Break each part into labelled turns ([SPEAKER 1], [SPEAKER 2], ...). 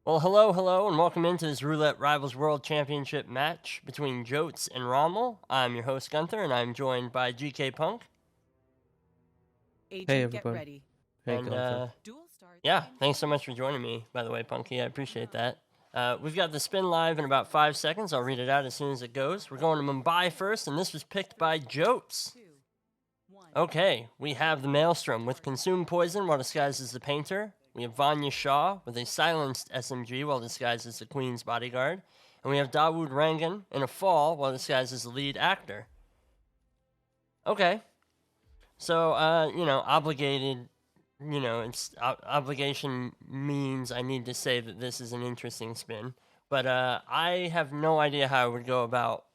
[SPEAKER 1] Well, hello, and welcome into this Roulette Rivals World Championship match between Joats and Rommel. I'm your host, Gunther, and I'm joined by GKPunk.
[SPEAKER 2] Hey
[SPEAKER 3] Agent, get
[SPEAKER 2] everybody.
[SPEAKER 3] ready.
[SPEAKER 2] Hey
[SPEAKER 1] And,
[SPEAKER 2] Gunther.
[SPEAKER 3] Duel starts
[SPEAKER 1] yeah,
[SPEAKER 3] in
[SPEAKER 1] thanks so
[SPEAKER 3] 30
[SPEAKER 1] much for joining me, by the way, Punky. I appreciate that. We've got the spin live in about 5 seconds. I'll read it out as soon as it goes. We're going to Mumbai first, and this was picked by Joats.
[SPEAKER 3] 2, 1.
[SPEAKER 1] Okay, we have the Maelstrom with Consumed Poison while disguised as the Painter. We have Vanya Shah with a silenced SMG while disguised as the Queen's bodyguard. And we have Dawood Rangan in a fall while disguised as the lead actor. Okay. So, obligated, obligation means I need to say that this is an interesting spin. But I have no idea how I would go about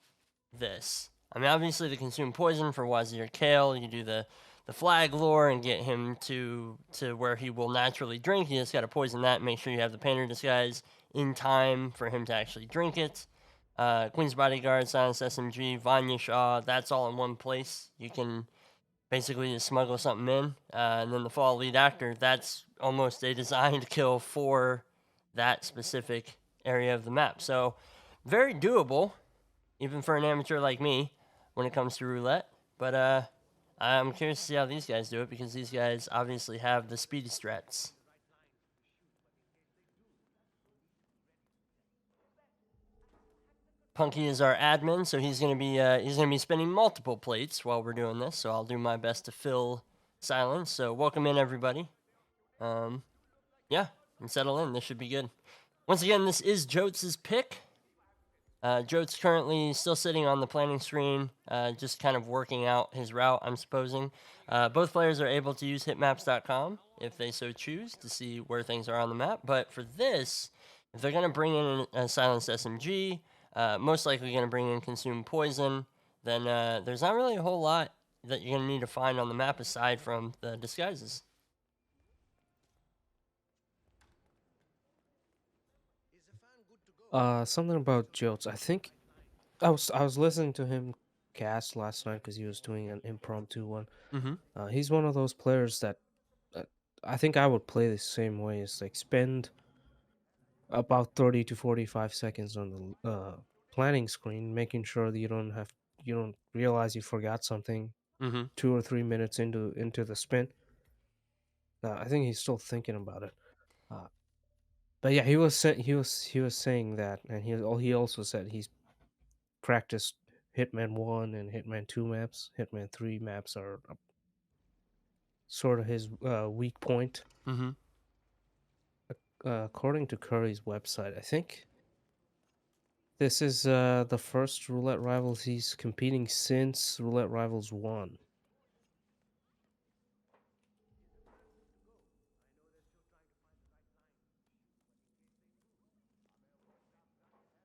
[SPEAKER 1] this. I mean, obviously the Consume Poison for Wazir Kale, you do the flag lore and get him to where he will naturally drink. You just got to poison that and make sure you have the Painter Disguise in time for him to actually drink it. Queen's Bodyguard, Silence SMG, Vanya Shah, that's all in one place. You can basically just smuggle something in. And then the Fall Lead Actor, that's almost a designed kill for that specific area of the map. So, very doable, even for an amateur like me, when it comes to roulette. But I'm curious to see how these guys do it because these guys obviously have the speedy strats. Punky is our admin, so he's gonna be spinning multiple plates while we're doing this. So I'll do my best to fill silence. So welcome in everybody. Yeah, and settle in. This should be good. Once again, this is Joats' pick. Joat's currently still sitting on the planning screen, just kind of working out his route, I'm supposing. Both players are able to use hitmaps.com if they so choose to see where things are on the map. But for this, if they're going to bring in a silenced SMG, most likely going to bring in Consume Poison, then there's not really a whole lot that you're going to need to find on the map aside from the disguises.
[SPEAKER 2] Something about Joats. I think I was listening to him cast last night because he was doing an impromptu one.
[SPEAKER 1] Mm-hmm.
[SPEAKER 2] He's one of those players that uh, I think I would play the same way. It's like spend about 30 to 45 seconds on the planning screen, making sure that you don't realize you forgot something
[SPEAKER 1] Mm-hmm.
[SPEAKER 2] 2 or 3 minutes into the spin. I think he's still thinking about it. Uh, but yeah, he was saying that, and he also said he's practiced Hitman 1 and Hitman 2 maps. Hitman 3 maps are sort of his weak point.
[SPEAKER 1] Mm-hmm.
[SPEAKER 2] According to Curry's website, I think this is the first Roulette Rivals he's competing since Roulette Rivals 1.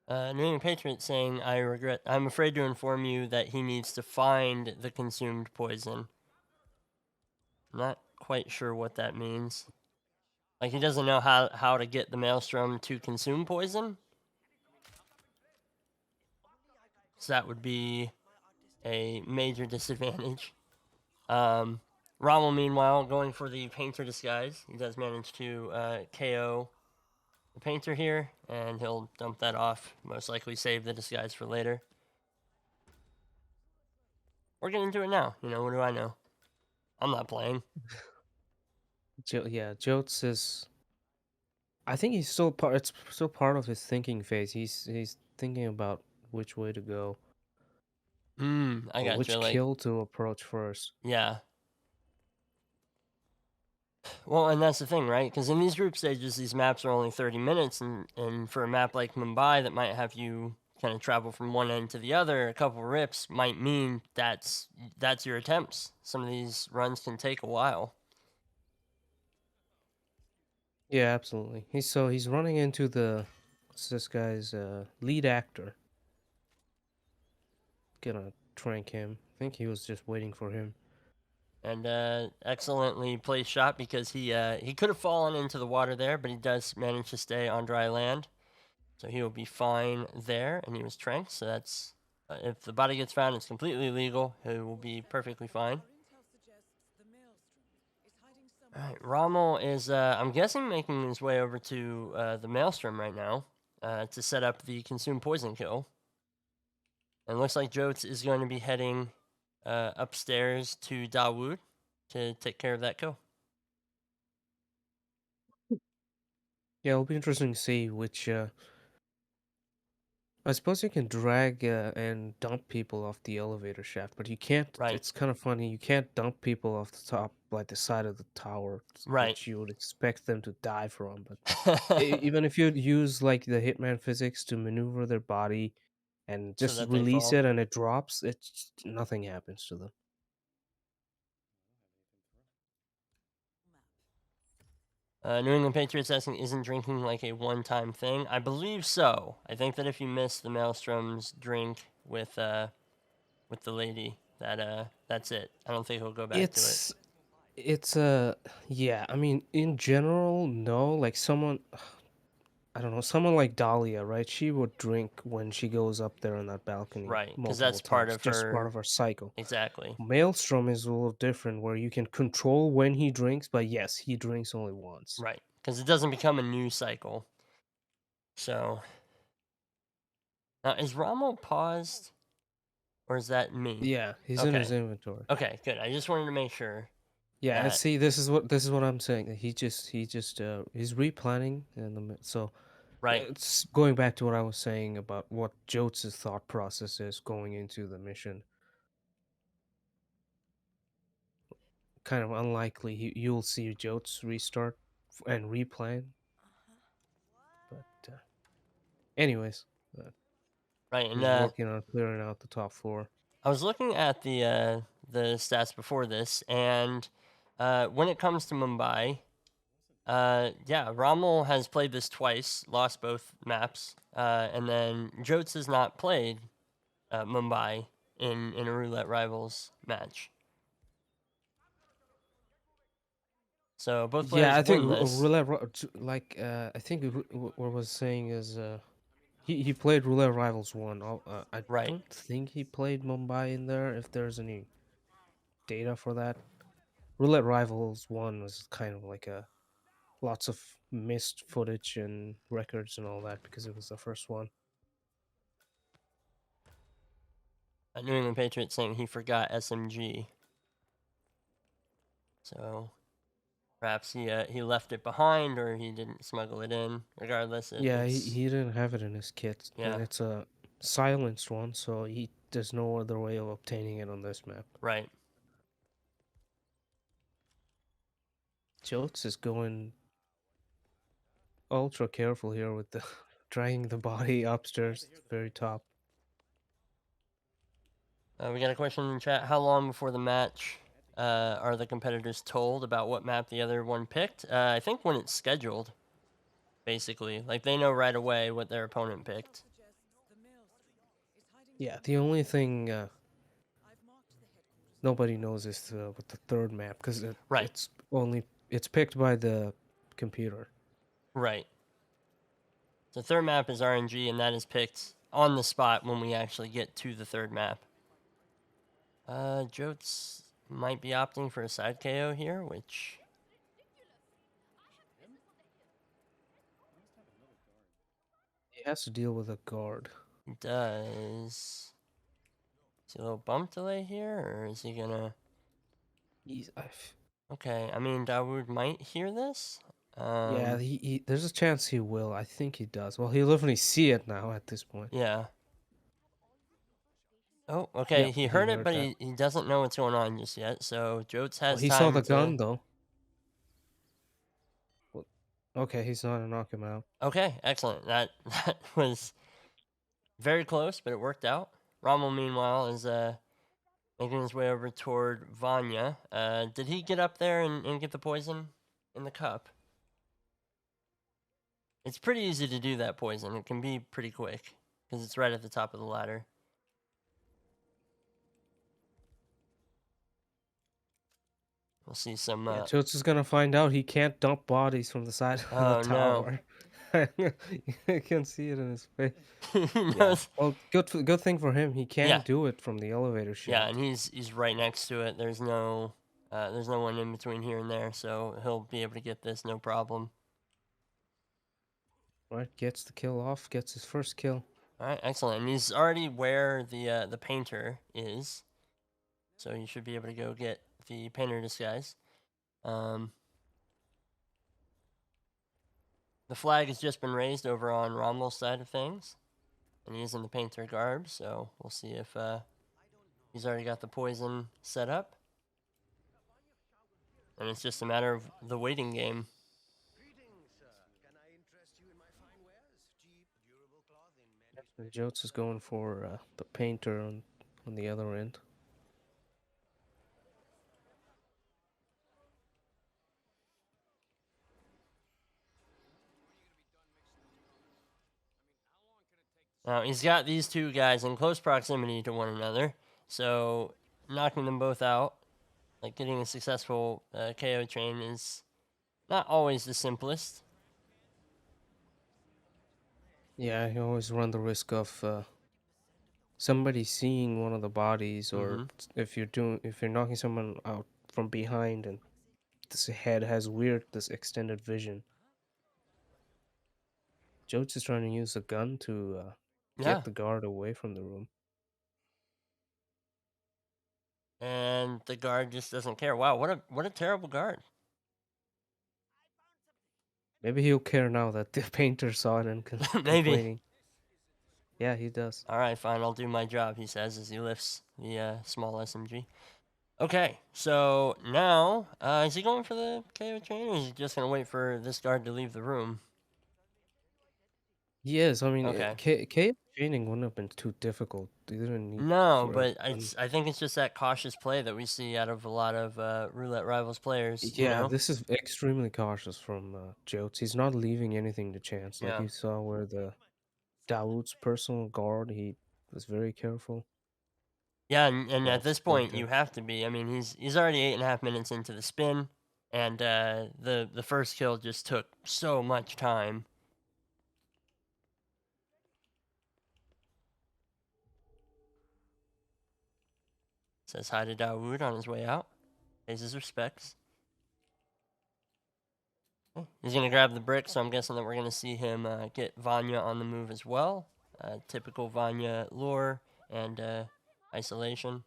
[SPEAKER 1] New England Patriot saying, I'm afraid to inform you that he needs to find the consumed poison. I'm not quite sure what that means. Like, he doesn't know how to get the Maelstrom to consume poison? So that would be a major disadvantage. Rommel, meanwhile, going for the Painter Disguise. He does manage to KO the Painter here, and he'll dump that off. Most likely save the Disguise for later. We're getting into it now. You know, what do I know? I'm not playing.
[SPEAKER 2] Yeah, Jotes is. I think he's still part. It's still part of his thinking phase. He's thinking about which way to go
[SPEAKER 1] I
[SPEAKER 2] or
[SPEAKER 1] got you.
[SPEAKER 2] which
[SPEAKER 1] Like,
[SPEAKER 2] kill to approach first.
[SPEAKER 1] yeah. Well, and that's the thing, right? Because in these group stages, these maps are only 30 minutes, and for a map like Mumbai that might have you kind of travel from one end to the other, a couple rips might mean that's your attempts. Some of these runs can take a while.
[SPEAKER 2] Yeah, absolutely. He's running into what's this guy's lead actor. Gonna trank him. I think he was just waiting for him.
[SPEAKER 1] And excellently placed shot because he could have fallen into the water there, but he does manage to stay on dry land. So he will be fine there, and he was tranked, so that's... if the body gets found, it's completely legal. He will be perfectly fine. All right, Rommel is, I'm guessing, making his way over to the Maelstrom right now to set up the Consume Poison kill. And it looks like Joats is going to be heading upstairs to Dawood to take care of that kill.
[SPEAKER 2] Yeah, it'll be interesting to see which. I suppose you can drag and dump people off the elevator shaft, but you can't.
[SPEAKER 1] Right.
[SPEAKER 2] It's kind of funny. You can't dump people off the top, like the side of the tower,
[SPEAKER 1] Right.
[SPEAKER 2] which you would expect them to die from. But even if you use like the Hitman physics to maneuver their body and
[SPEAKER 1] So
[SPEAKER 2] just
[SPEAKER 1] that they
[SPEAKER 2] release
[SPEAKER 1] fall.
[SPEAKER 2] it and it drops, it's nothing happens to them.
[SPEAKER 1] New England Patriots asking, isn't drinking like a one-time thing? I believe so. I think that if you miss the Maelstrom's drink with the lady, that's it. I don't think he'll go back to it.
[SPEAKER 2] It's yeah. I mean, in general, no. Like someone, I don't know, someone like Dahlia, right? She would drink when she goes up there on that balcony
[SPEAKER 1] Right, because
[SPEAKER 2] multiple
[SPEAKER 1] that's part
[SPEAKER 2] times,
[SPEAKER 1] of
[SPEAKER 2] just part
[SPEAKER 1] her.
[SPEAKER 2] of her cycle.
[SPEAKER 1] Exactly.
[SPEAKER 2] Maelstrom is a little different, where you can control when he drinks, but yes, he drinks only once.
[SPEAKER 1] Right, because it doesn't become a new cycle. So now is Rommel paused, or is that me?
[SPEAKER 2] Yeah, he's in his
[SPEAKER 1] Okay.
[SPEAKER 2] inventory.
[SPEAKER 1] Okay, good. I just wanted to make sure.
[SPEAKER 2] Yeah, and
[SPEAKER 1] that-
[SPEAKER 2] see, this is what I'm saying. He's replanning, so
[SPEAKER 1] Right.
[SPEAKER 2] it's going back to what I was saying about what Jotes' thought process is going into the mission. Kind of unlikely you'll see Jotes restart and replan. But anyways,
[SPEAKER 1] Right, and
[SPEAKER 2] he's working on clearing out the top floor.
[SPEAKER 1] I was looking at the stats before this, and when it comes to Mumbai, yeah, Rommel has played this twice, lost both maps, and then Joats has not played Mumbai in a Roulette Rivals match. So both players
[SPEAKER 2] Yeah, I think
[SPEAKER 1] winless.
[SPEAKER 2] I think what I was saying is he played Roulette Rivals 1. I
[SPEAKER 1] Right.
[SPEAKER 2] don't think he played Mumbai in there. If there's any data for that, Roulette Rivals 1 was kind of like a lots of missed footage and records and all that because it was the first one.
[SPEAKER 1] New England Patriots saying he forgot SMG. So perhaps he left it behind or he didn't smuggle it in. Regardless,
[SPEAKER 2] Yeah,
[SPEAKER 1] it's
[SPEAKER 2] he didn't have it in his kit,
[SPEAKER 1] Yeah.
[SPEAKER 2] and it's a silenced one, so there's no other way of obtaining it on this map.
[SPEAKER 1] right.
[SPEAKER 2] Jotes is going ultra careful here with the dragging the body upstairs to the very top.
[SPEAKER 1] We got a question in the chat. How long before the match are the competitors told about what map the other one picked? I think when it's scheduled, basically. Like, they know right away what their opponent picked.
[SPEAKER 2] Yeah, the only thing nobody knows is with the third map because
[SPEAKER 1] Right.
[SPEAKER 2] it's picked by the computer.
[SPEAKER 1] Right. The third map is RNG, and that is picked on the spot when we actually get to the third map. Joats might be opting for a side KO here, which...
[SPEAKER 2] He has to deal with a guard.
[SPEAKER 1] he does. Is he a little bump delay here, or is he gonna... Okay, I mean, Dawood might hear this.
[SPEAKER 2] Yeah, there's a chance he will. I think he does. Well, he'll definitely see it now at this point.
[SPEAKER 1] Yeah. Oh, okay,
[SPEAKER 2] Yep,
[SPEAKER 1] he
[SPEAKER 2] he
[SPEAKER 1] heard it,
[SPEAKER 2] heard
[SPEAKER 1] but
[SPEAKER 2] that.
[SPEAKER 1] he doesn't know what's going on just yet, so Joats
[SPEAKER 2] Well,
[SPEAKER 1] has
[SPEAKER 2] he
[SPEAKER 1] time
[SPEAKER 2] saw the
[SPEAKER 1] to...
[SPEAKER 2] gun though. Well, okay, he's not gonna knock him out.
[SPEAKER 1] Okay, excellent. That was very close, but it worked out. Rommel, meanwhile, is making his way over toward Vanya. Did he get up there and get the poison in the cup? It's pretty easy to do that poison. It can be pretty quick, because it's right at the top of the ladder. We'll see some...
[SPEAKER 2] Yeah, Jotes is gonna find out he can't dump bodies from the side of
[SPEAKER 1] Oh,
[SPEAKER 2] the
[SPEAKER 1] no.
[SPEAKER 2] tower. You can see it in his face.
[SPEAKER 1] he
[SPEAKER 2] Yeah.
[SPEAKER 1] knows.
[SPEAKER 2] Well, good thing for him. He can
[SPEAKER 1] Yeah.
[SPEAKER 2] do it from the elevator shaft.
[SPEAKER 1] Yeah, and he's right next to it. There's no There's no one in between here and there, so he'll be able to get this no problem.
[SPEAKER 2] Right, gets the kill off, gets his first kill.
[SPEAKER 1] All right, excellent. And he's already where the painter is, so you should be able to go get the painter disguise. The flag has just been raised over on Rommel's side of things, and he's in the painter garb, so we'll see if he's already got the poison set up. And it's just a matter of the waiting game.
[SPEAKER 4] Greetings, sir. Can I interest you in my fine wares? Cheap, durable cloth in many
[SPEAKER 2] And Joats is going for the painter on the other end.
[SPEAKER 1] Now, he's got these two guys in close proximity to one another, so knocking them both out, like getting a successful KO chain, is not always the simplest.
[SPEAKER 2] Yeah, you always run the risk of somebody seeing one of the bodies, or if you're knocking someone out from behind and this head has this extended vision. Joats is trying to use a gun to
[SPEAKER 1] Yeah,
[SPEAKER 2] get the guard away from the room.
[SPEAKER 1] and the guard just doesn't care. Wow, what a terrible guard.
[SPEAKER 2] Maybe he'll care now that the painter saw it and
[SPEAKER 1] Maybe.
[SPEAKER 2] complaining. Yeah, he does.
[SPEAKER 1] All right, fine, I'll do my job, he says as he lifts the small SMG. Okay, so now, is he going for the KO chain, or is he just going to wait for this guard to leave the room?
[SPEAKER 2] Yes, I mean,
[SPEAKER 1] Okay.
[SPEAKER 2] KO chaining wouldn't have been too difficult. You didn't need
[SPEAKER 1] No,
[SPEAKER 2] for
[SPEAKER 1] but
[SPEAKER 2] a gun.
[SPEAKER 1] I think it's just that cautious play that we see out of a lot of Roulette Rivals players, you
[SPEAKER 2] Yeah,
[SPEAKER 1] know?
[SPEAKER 2] this is extremely cautious from Joats. He's not leaving anything to chance. Like
[SPEAKER 1] Yeah.
[SPEAKER 2] you saw where the Dawood's personal guard, he was very careful.
[SPEAKER 1] Yeah, and
[SPEAKER 2] Well,
[SPEAKER 1] at this point, you have to be. I mean, he's already 8.5 minutes into the spin, and the first kill just took so much time. Says hi to Dawood on his way out. Pays his respects. He's going to grab the brick, so I'm guessing that we're going to see him get Vanya on the move as well. Typical Vanya lure and isolation.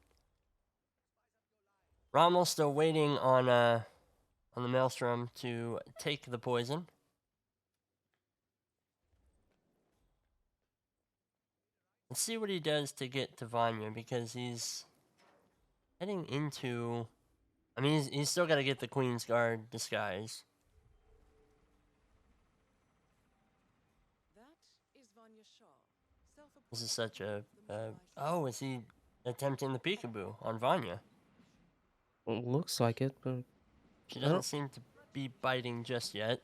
[SPEAKER 1] Rommel's still waiting on the Maelstrom to take the poison. Let's see what he does to get to Vanya, because he's heading into... I mean, he's still got to get the Queen's Guard disguise.
[SPEAKER 3] That is Vanya Shaw.
[SPEAKER 1] This is such a... oh, is he attempting the peekaboo on Vanya?
[SPEAKER 2] Well, looks like it, but
[SPEAKER 1] She
[SPEAKER 2] I don't-
[SPEAKER 1] doesn't seem to be biting just yet.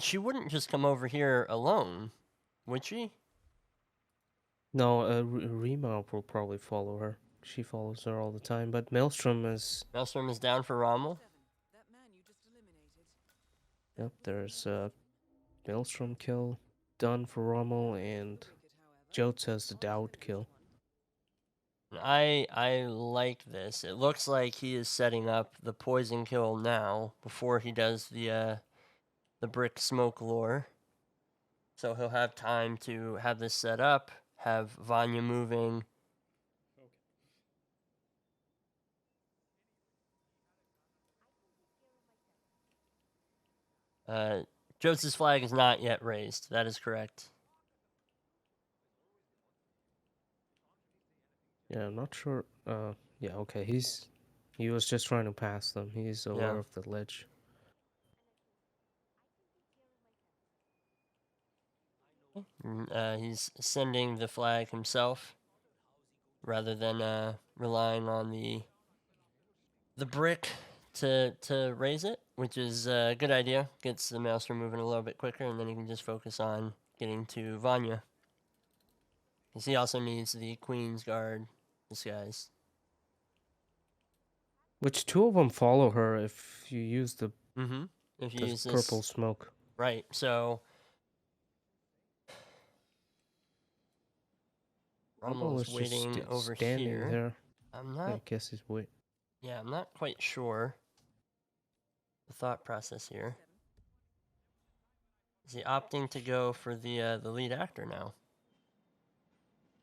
[SPEAKER 1] She wouldn't just come over here alone, would she?
[SPEAKER 2] no, Rima will probably follow her. She follows her all the time, but Maelstrom is...
[SPEAKER 1] Maelstrom is down for Rommel.
[SPEAKER 3] That man you just eliminated.
[SPEAKER 2] Yep, there's a Maelstrom kill done for Rommel, and Joats has the Dawood kill.
[SPEAKER 1] I like this. It looks like he is setting up the poison kill now before he does the brick smoke lure. So he'll have time to have this set up, have Vanya moving. Joats' flag is not yet raised. That is correct.
[SPEAKER 2] Yeah, I'm not sure. Yeah, okay. He was just trying to pass them. He's aware of the ledge.
[SPEAKER 1] He's sending the flag himself, rather than relying on the brick to raise it, which is a good idea. Gets the Maelstrom moving a little bit quicker, and then he can just focus on getting to Vanya. Because he also needs the Queen's Guard disguise.
[SPEAKER 2] Which two of them follow her if you use the,
[SPEAKER 1] If you
[SPEAKER 2] the
[SPEAKER 1] use
[SPEAKER 2] purple
[SPEAKER 1] this,
[SPEAKER 2] smoke.
[SPEAKER 1] right? So Rommel is
[SPEAKER 2] just
[SPEAKER 1] waiting over
[SPEAKER 2] standing
[SPEAKER 1] here.
[SPEAKER 2] there.
[SPEAKER 1] I'm
[SPEAKER 2] I
[SPEAKER 1] not.
[SPEAKER 2] guess he's wait.
[SPEAKER 1] Yeah, I'm not quite sure the thought process here. Is he opting to go for the lead actor now?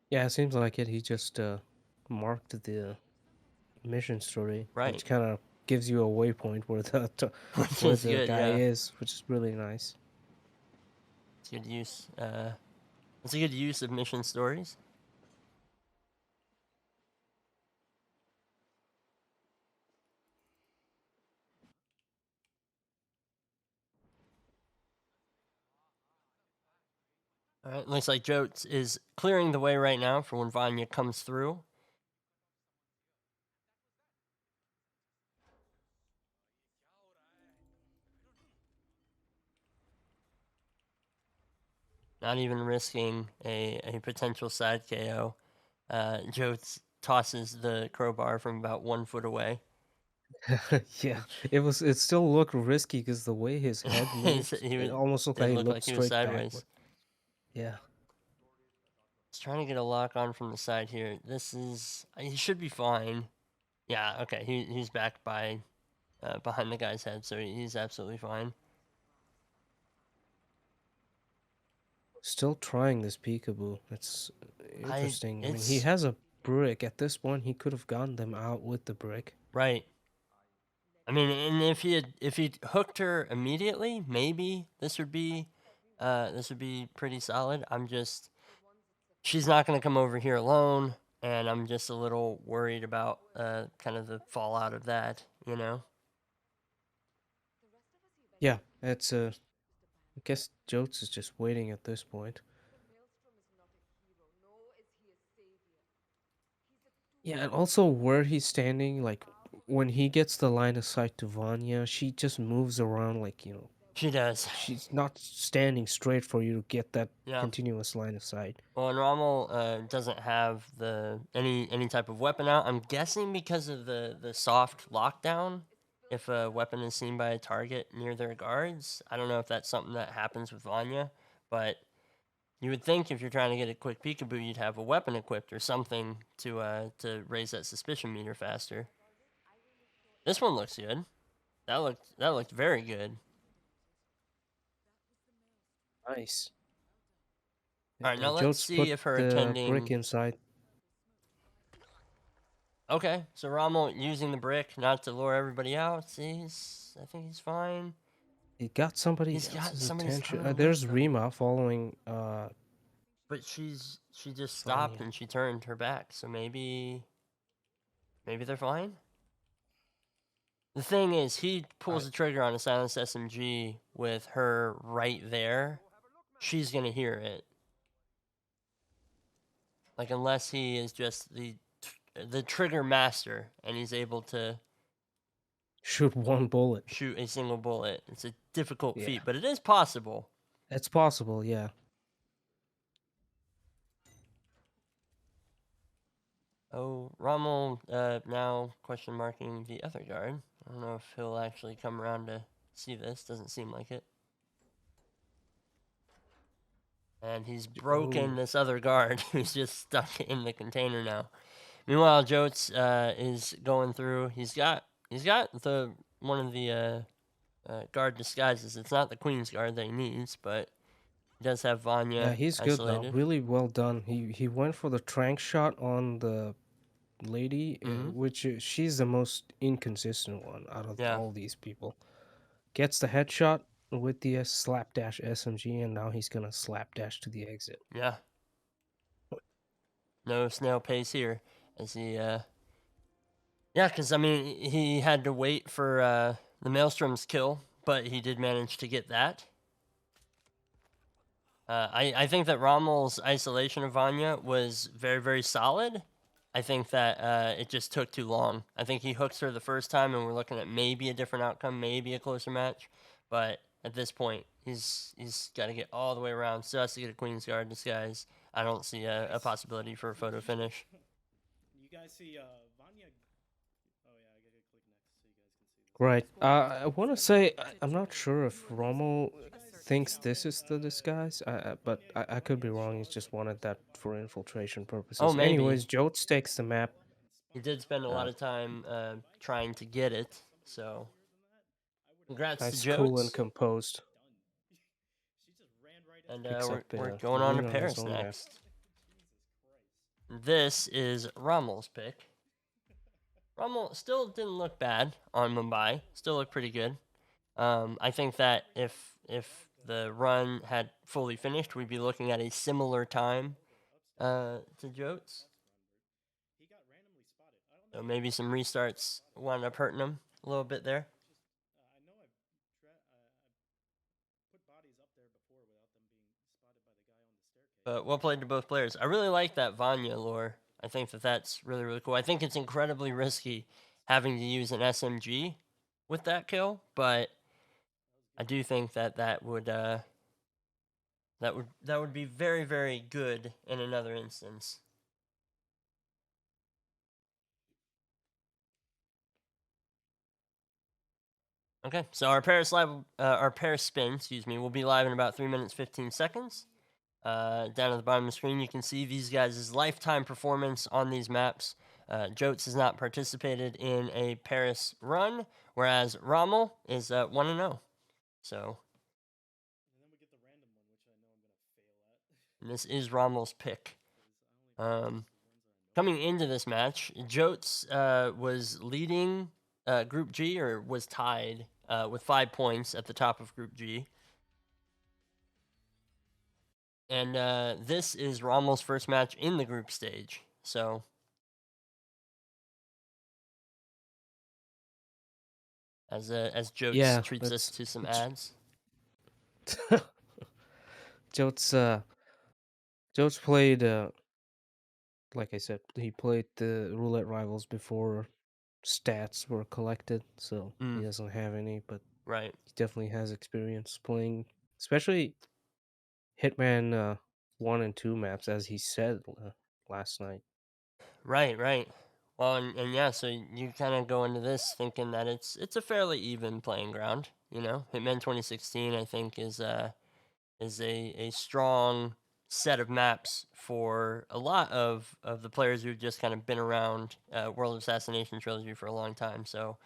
[SPEAKER 2] Yeah, it seems like it. He just marked the mission story,
[SPEAKER 1] Right.
[SPEAKER 2] which kind of gives you a waypoint where
[SPEAKER 1] Which
[SPEAKER 2] where
[SPEAKER 1] is
[SPEAKER 2] the
[SPEAKER 1] good,
[SPEAKER 2] guy
[SPEAKER 1] yeah.
[SPEAKER 2] is, which is really nice.
[SPEAKER 1] It's good use. It's a good use of mission stories. All right, looks like Joats is clearing the way right now for when Vanya comes through. Not even risking a potential side KO. Joats tosses the crowbar from about 1 foot away.
[SPEAKER 2] Yeah, it still looked risky because the way his head moved, it almost looked
[SPEAKER 1] did
[SPEAKER 2] like he
[SPEAKER 1] look
[SPEAKER 2] looked
[SPEAKER 1] like he was
[SPEAKER 2] straight
[SPEAKER 1] sideways.
[SPEAKER 2] backward. Yeah.
[SPEAKER 1] He's trying to get a lock on from the side here. This is... He should be fine. Yeah, okay. He's back by... behind the guy's head, so he's absolutely fine.
[SPEAKER 2] Still trying this peekaboo. That's interesting. I mean, he
[SPEAKER 1] it's-
[SPEAKER 2] has a brick. At this point, he could have gotten them out with the brick.
[SPEAKER 1] Right. I mean, and if he'd hooked her immediately, maybe this would be pretty solid. She's not going to come over here alone, and I'm just a little worried about kind of the fallout of that, you know?
[SPEAKER 2] Yeah, it's I guess Joats is just waiting at this point. Yeah, and also where he's standing, like when he gets the line of sight to Vanya, she just moves around like,
[SPEAKER 1] She does.
[SPEAKER 2] she's not standing straight for you to get that
[SPEAKER 1] Yeah.
[SPEAKER 2] continuous line of sight.
[SPEAKER 1] Well, and Rommel doesn't have any type of weapon out. I'm guessing because of the soft lockdown. If a weapon is seen by a target near their guards, I don't know if that's something that happens with Vanya, but you would think if you're trying to get a quick peekaboo, you'd have a weapon equipped or something to raise that suspicion meter faster. This one looks good. That looked very good.
[SPEAKER 2] Nice.
[SPEAKER 1] All right, now
[SPEAKER 2] And
[SPEAKER 1] let's
[SPEAKER 2] Joats
[SPEAKER 1] see
[SPEAKER 2] put
[SPEAKER 1] if her
[SPEAKER 2] the
[SPEAKER 1] attending.
[SPEAKER 2] brick inside.
[SPEAKER 1] Okay, so Rommel using the brick not to lure everybody out. See, I think he's fine.
[SPEAKER 2] He got somebody
[SPEAKER 1] He's got
[SPEAKER 2] else's
[SPEAKER 1] somebody's
[SPEAKER 2] attention.
[SPEAKER 1] time
[SPEAKER 2] There's
[SPEAKER 1] with them.
[SPEAKER 2] Rima following.
[SPEAKER 1] But she just stopped
[SPEAKER 2] Vanya.
[SPEAKER 1] and she turned her back. So maybe they're fine. The thing is, he pulls the trigger on a silenced SMG with her right there. She's gonna hear it. Like unless he is just the trigger master and he's able to
[SPEAKER 2] Shoot one bullet.
[SPEAKER 1] shoot a single bullet. It's a difficult
[SPEAKER 2] Yeah.
[SPEAKER 1] feat, but it is possible.
[SPEAKER 2] It's possible, yeah.
[SPEAKER 1] Oh, Rommel now question marking the other guard. I don't know if he'll actually come around to see this. Doesn't seem like it. And he's broken this other guard who's just stuck in the container now. Meanwhile, Joats is going through. He's got the one of the guard disguises. It's not the Queen's guard that he needs, but he does have Vanya
[SPEAKER 2] Yeah, he's
[SPEAKER 1] isolated.
[SPEAKER 2] good now. Really well done. He went for the trank shot on the lady, which she's the most inconsistent one out of all these people. Gets the headshot with the slapdash SMG, and now he's gonna slapdash to the exit.
[SPEAKER 1] Yeah. No snail pace here, as he yeah, because I mean he had to wait for the Maelstrom's kill, but he did manage to get that. I think that Rommel's isolation of Vanya was very, very solid. I think that it just took too long. I think he hooks her the first time, and we're looking at maybe a different outcome, maybe a closer match. But at this point, he's got to get all the way around. Still has to get a Queen's Guard disguise. I don't see a possibility for a photo finish.
[SPEAKER 5] You guys see Vanya? Oh yeah, I gotta click next so you guys can see this.
[SPEAKER 2] Right. I want to say I'm not sure if Rommel thinks this is the disguise. But I could be wrong. He's just wanted that for infiltration purposes.
[SPEAKER 1] Oh, maybe.
[SPEAKER 2] Anyways, Joats takes the map.
[SPEAKER 1] He did spend a lot of time trying to get it, so congrats
[SPEAKER 2] Nice,
[SPEAKER 1] to
[SPEAKER 2] cool, and
[SPEAKER 1] Joats.
[SPEAKER 2] composed.
[SPEAKER 5] She just ran right
[SPEAKER 1] And
[SPEAKER 2] Picks up,
[SPEAKER 1] we're
[SPEAKER 2] the
[SPEAKER 1] going on to
[SPEAKER 2] win on his
[SPEAKER 1] Paris
[SPEAKER 2] own map.
[SPEAKER 1] next. This is Rommel's pick. Rommel still didn't look bad on Mumbai. Still looked pretty good. I think that if the run had fully finished, we'd be looking at a similar time to Joats.
[SPEAKER 5] He got randomly spotted. I don't know.
[SPEAKER 1] So maybe some restarts wound up hurting him a little bit there.
[SPEAKER 5] I know I've put bodies up there before without them being spotted by the guy on the staircase.
[SPEAKER 1] But well played to both players. I really like that Vanya lore. I think that that's really, really cool. I think it's incredibly risky having to use an SMG with that kill, but I do think that that would be very, very good in another instance. Okay, so our Paris spin, will be live in about 3 minutes 15 seconds. Down at the bottom of the screen, you can see these guys' lifetime performance on these maps. Joats has not participated in a Paris run, whereas Rommel is 1-0. So,
[SPEAKER 5] And then we get the random one, which I know I'm gonna fail at.
[SPEAKER 1] and this is Rommel's pick. Coming into this match, Joats was leading Group G, or was tied with 5 points at the top of Group G. And this is Rommel's first match in the group stage. So, as Joats treats us to some ads.
[SPEAKER 2] Joats played, like I said, he played the roulette rivals before stats were collected, so he doesn't have any, but
[SPEAKER 1] right,
[SPEAKER 2] he definitely has experience playing, especially Hitman 1 and 2 maps, as he said last night.
[SPEAKER 1] Right. Well, and yeah, so you kind of go into this thinking that it's a fairly even playing ground. You know, Hitman 2016, I think, is a strong set of maps for a lot of the players who've just kind of been around World Assassination Trilogy for a long time. So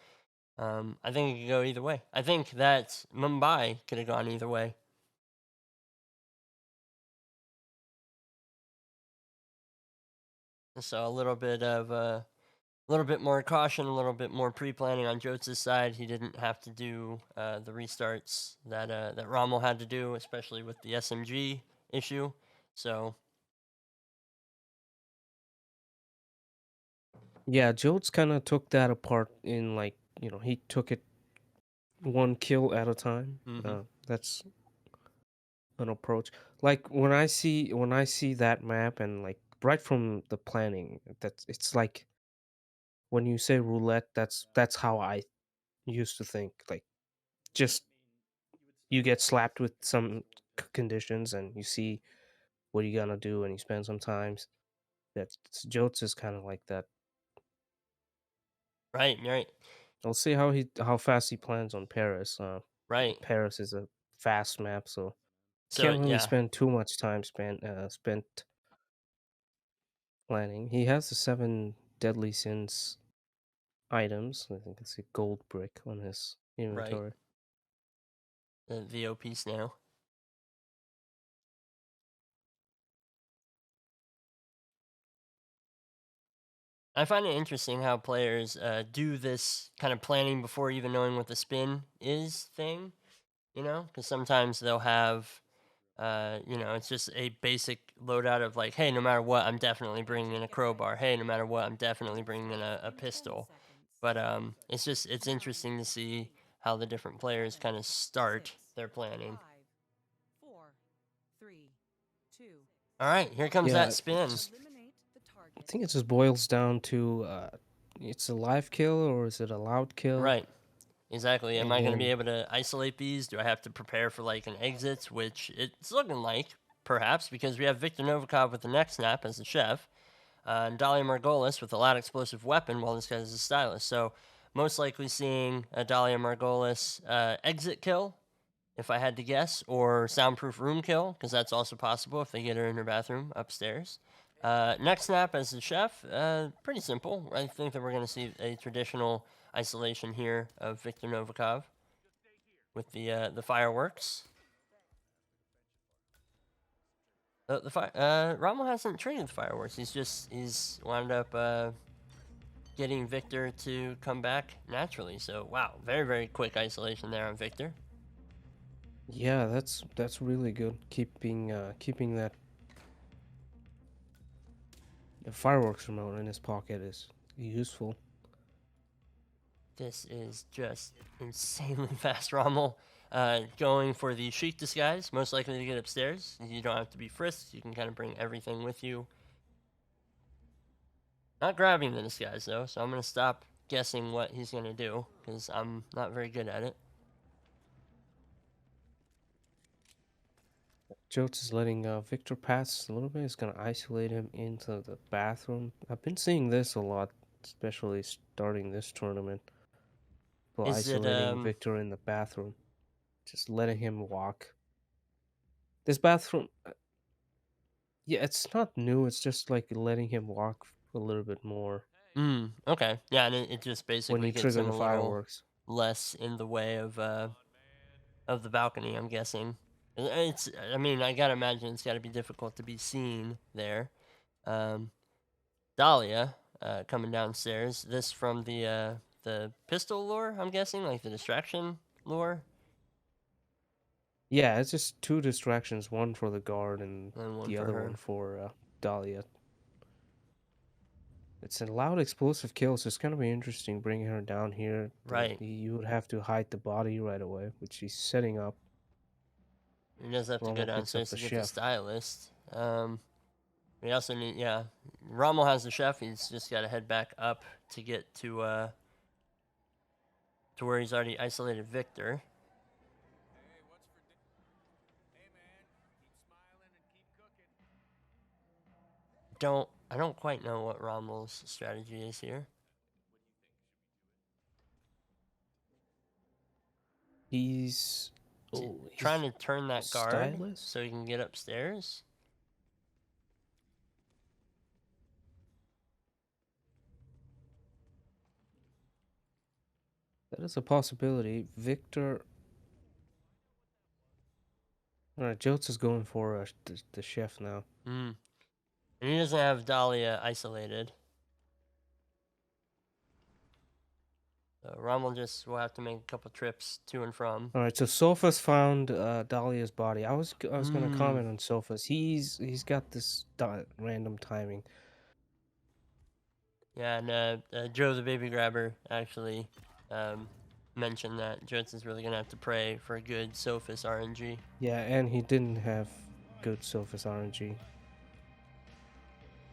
[SPEAKER 1] I think it could go either way. I think that Mumbai could have gone either way. So a little bit more caution, a little bit more pre-planning on Joats' side. He didn't have to do the restarts that Rommel had to do, especially with the SMG issue. So
[SPEAKER 2] yeah, Joats kind of took that apart in, like, he took it one kill at a time. That's an approach. Like when I see that map, and like right from the planning, it's like when you say roulette, that's how I used to think. Like, just you get slapped with some conditions and you see what you're gonna do, and you spend some time. That Joats is kind of like that.
[SPEAKER 1] Right.
[SPEAKER 2] I'll see how fast he plans on Paris.
[SPEAKER 1] Right.
[SPEAKER 2] Paris is a fast map, so can't really spend too much time spent planning. He has the 7 deadly sins items. I think it's a gold brick on his inventory.
[SPEAKER 1] Right. The OP snail. I find it interesting how players do this kind of planning before even knowing what the spin is thing, because sometimes they'll have, it's just a basic loadout of like, hey, no matter what, I'm definitely bringing in a crowbar. Hey, no matter what, I'm definitely bringing in a pistol. But it's interesting to see how the different players kind of start their planning.
[SPEAKER 3] 5, 4, 3, 2.
[SPEAKER 1] All right, here comes that spin.
[SPEAKER 2] I think it just boils down to it's a live kill or is it a loud kill?
[SPEAKER 1] Right. Exactly. Am I going to be able to isolate these? Do I have to prepare for like an exit, which it's looking like, perhaps, because we have Viktor Novikov with the neck snap as the chef, and Dahlia Margolis with a loud explosive weapon, while this guy is a stylist. So most likely seeing a Dahlia Margolis exit kill, if I had to guess, or soundproof room kill, because that's also possible if they get her in her bathroom upstairs. Next snap as the chef, pretty simple. I think that we're going to see a traditional isolation here of Viktor Novikov with the fireworks. Rommel hasn't triggered the fireworks. He's wound up getting Viktor to come back naturally. So wow, very very quick isolation there on Viktor.
[SPEAKER 2] Yeah, that's really good. Keeping that the fireworks remote in his pocket is useful.
[SPEAKER 1] This is just insanely fast, Rommel. Going for the chic disguise, most likely to get upstairs. You don't have to be frisked. You can kind of bring everything with you. Not grabbing the disguise, though, so I'm going to stop guessing what he's going to do, because I'm not very good at it.
[SPEAKER 2] Joats is letting Viktor pass a little bit. He's gonna isolate him into the bathroom. I've been seeing this a lot, especially starting this tournament. People
[SPEAKER 1] Is it,
[SPEAKER 2] isolating Viktor in the bathroom, just letting him walk. This bathroom, yeah, it's not new. It's just like letting him walk a little bit more
[SPEAKER 1] Okay. Yeah, and it just
[SPEAKER 2] when
[SPEAKER 1] basically
[SPEAKER 2] you
[SPEAKER 1] gets
[SPEAKER 2] trigger
[SPEAKER 1] him
[SPEAKER 2] the
[SPEAKER 1] a little
[SPEAKER 2] fireworks.
[SPEAKER 1] less in the way of the balcony, I'm guessing. I mean, I gotta imagine it's gotta be difficult to be seen there. Dahlia, coming downstairs. This from the pistol lure, I'm guessing, like the distraction lure,
[SPEAKER 2] Yeah, it's just two distractions, one for the guard and
[SPEAKER 1] and one
[SPEAKER 2] the
[SPEAKER 1] for
[SPEAKER 2] other
[SPEAKER 1] her.
[SPEAKER 2] one for Dahlia. It's a loud explosive kill, so it's gonna be interesting bringing her down here.
[SPEAKER 1] Right.
[SPEAKER 2] You would have to hide the body right away, which she's setting up.
[SPEAKER 1] He does have to go
[SPEAKER 2] Rommel picks up
[SPEAKER 1] downstairs
[SPEAKER 2] the
[SPEAKER 1] to get the
[SPEAKER 2] chef.
[SPEAKER 1] stylist. We also need, yeah. Rommel has the chef. He's just got to head back up to get to where he's already isolated Viktor. I don't quite know what Rommel's strategy is here.
[SPEAKER 2] He's
[SPEAKER 1] Trying to turn that guard
[SPEAKER 2] stylist?
[SPEAKER 1] so he can get upstairs.
[SPEAKER 2] That is a possibility. Viktor. Alright, Joats is going for the chef now.
[SPEAKER 1] And he doesn't have Dahlia isolated. So Rommel just will have to make a couple trips to and from.
[SPEAKER 2] Alright, so Sophus found Dahlia's body. I was gonna comment on Sophus. He's got this random timing.
[SPEAKER 1] Yeah, and Joe the baby grabber actually mentioned that Joats is really gonna have to pray for a good Sophus RNG.
[SPEAKER 2] Yeah, and he didn't have good Sophus RNG.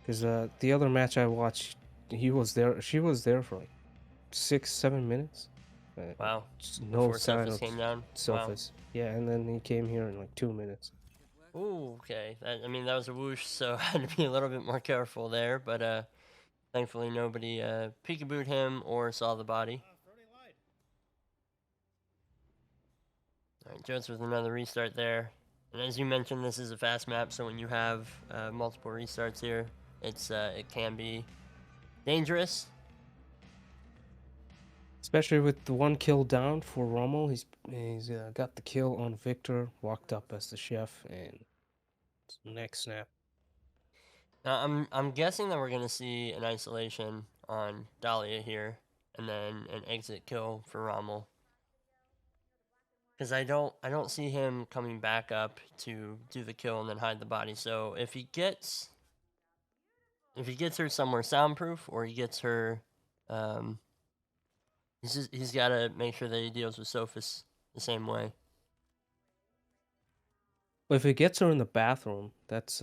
[SPEAKER 2] Because the other match I watched, she was there for like 6-7 minutes.
[SPEAKER 1] Wow.
[SPEAKER 2] No
[SPEAKER 1] Before
[SPEAKER 2] sign
[SPEAKER 1] Sophus
[SPEAKER 2] of
[SPEAKER 1] came down.
[SPEAKER 2] Sophus. Yeah, and then he came here in like 2 minutes.
[SPEAKER 1] Wow. Ooh, okay. I mean, that was a whoosh, so I had to be a little bit more careful there. But thankfully, nobody peekabooed him or saw the body. All right, Joats with another restart there. And as you mentioned, this is a fast map, so when you have multiple restarts here, it can be dangerous.
[SPEAKER 2] Especially with the one kill down for Rommel, he's got the kill on Viktor, walked up as the chef, and next snap.
[SPEAKER 1] Now, I'm guessing that we're gonna see an isolation on Dahlia here, and then an exit kill for Rommel. Because I don't see him coming back up to do the kill and then hide the body. So if he gets her somewhere soundproof, or he gets her, he's got to make sure that he deals with Sophus the same way.
[SPEAKER 2] But if he gets her in the bathroom, that's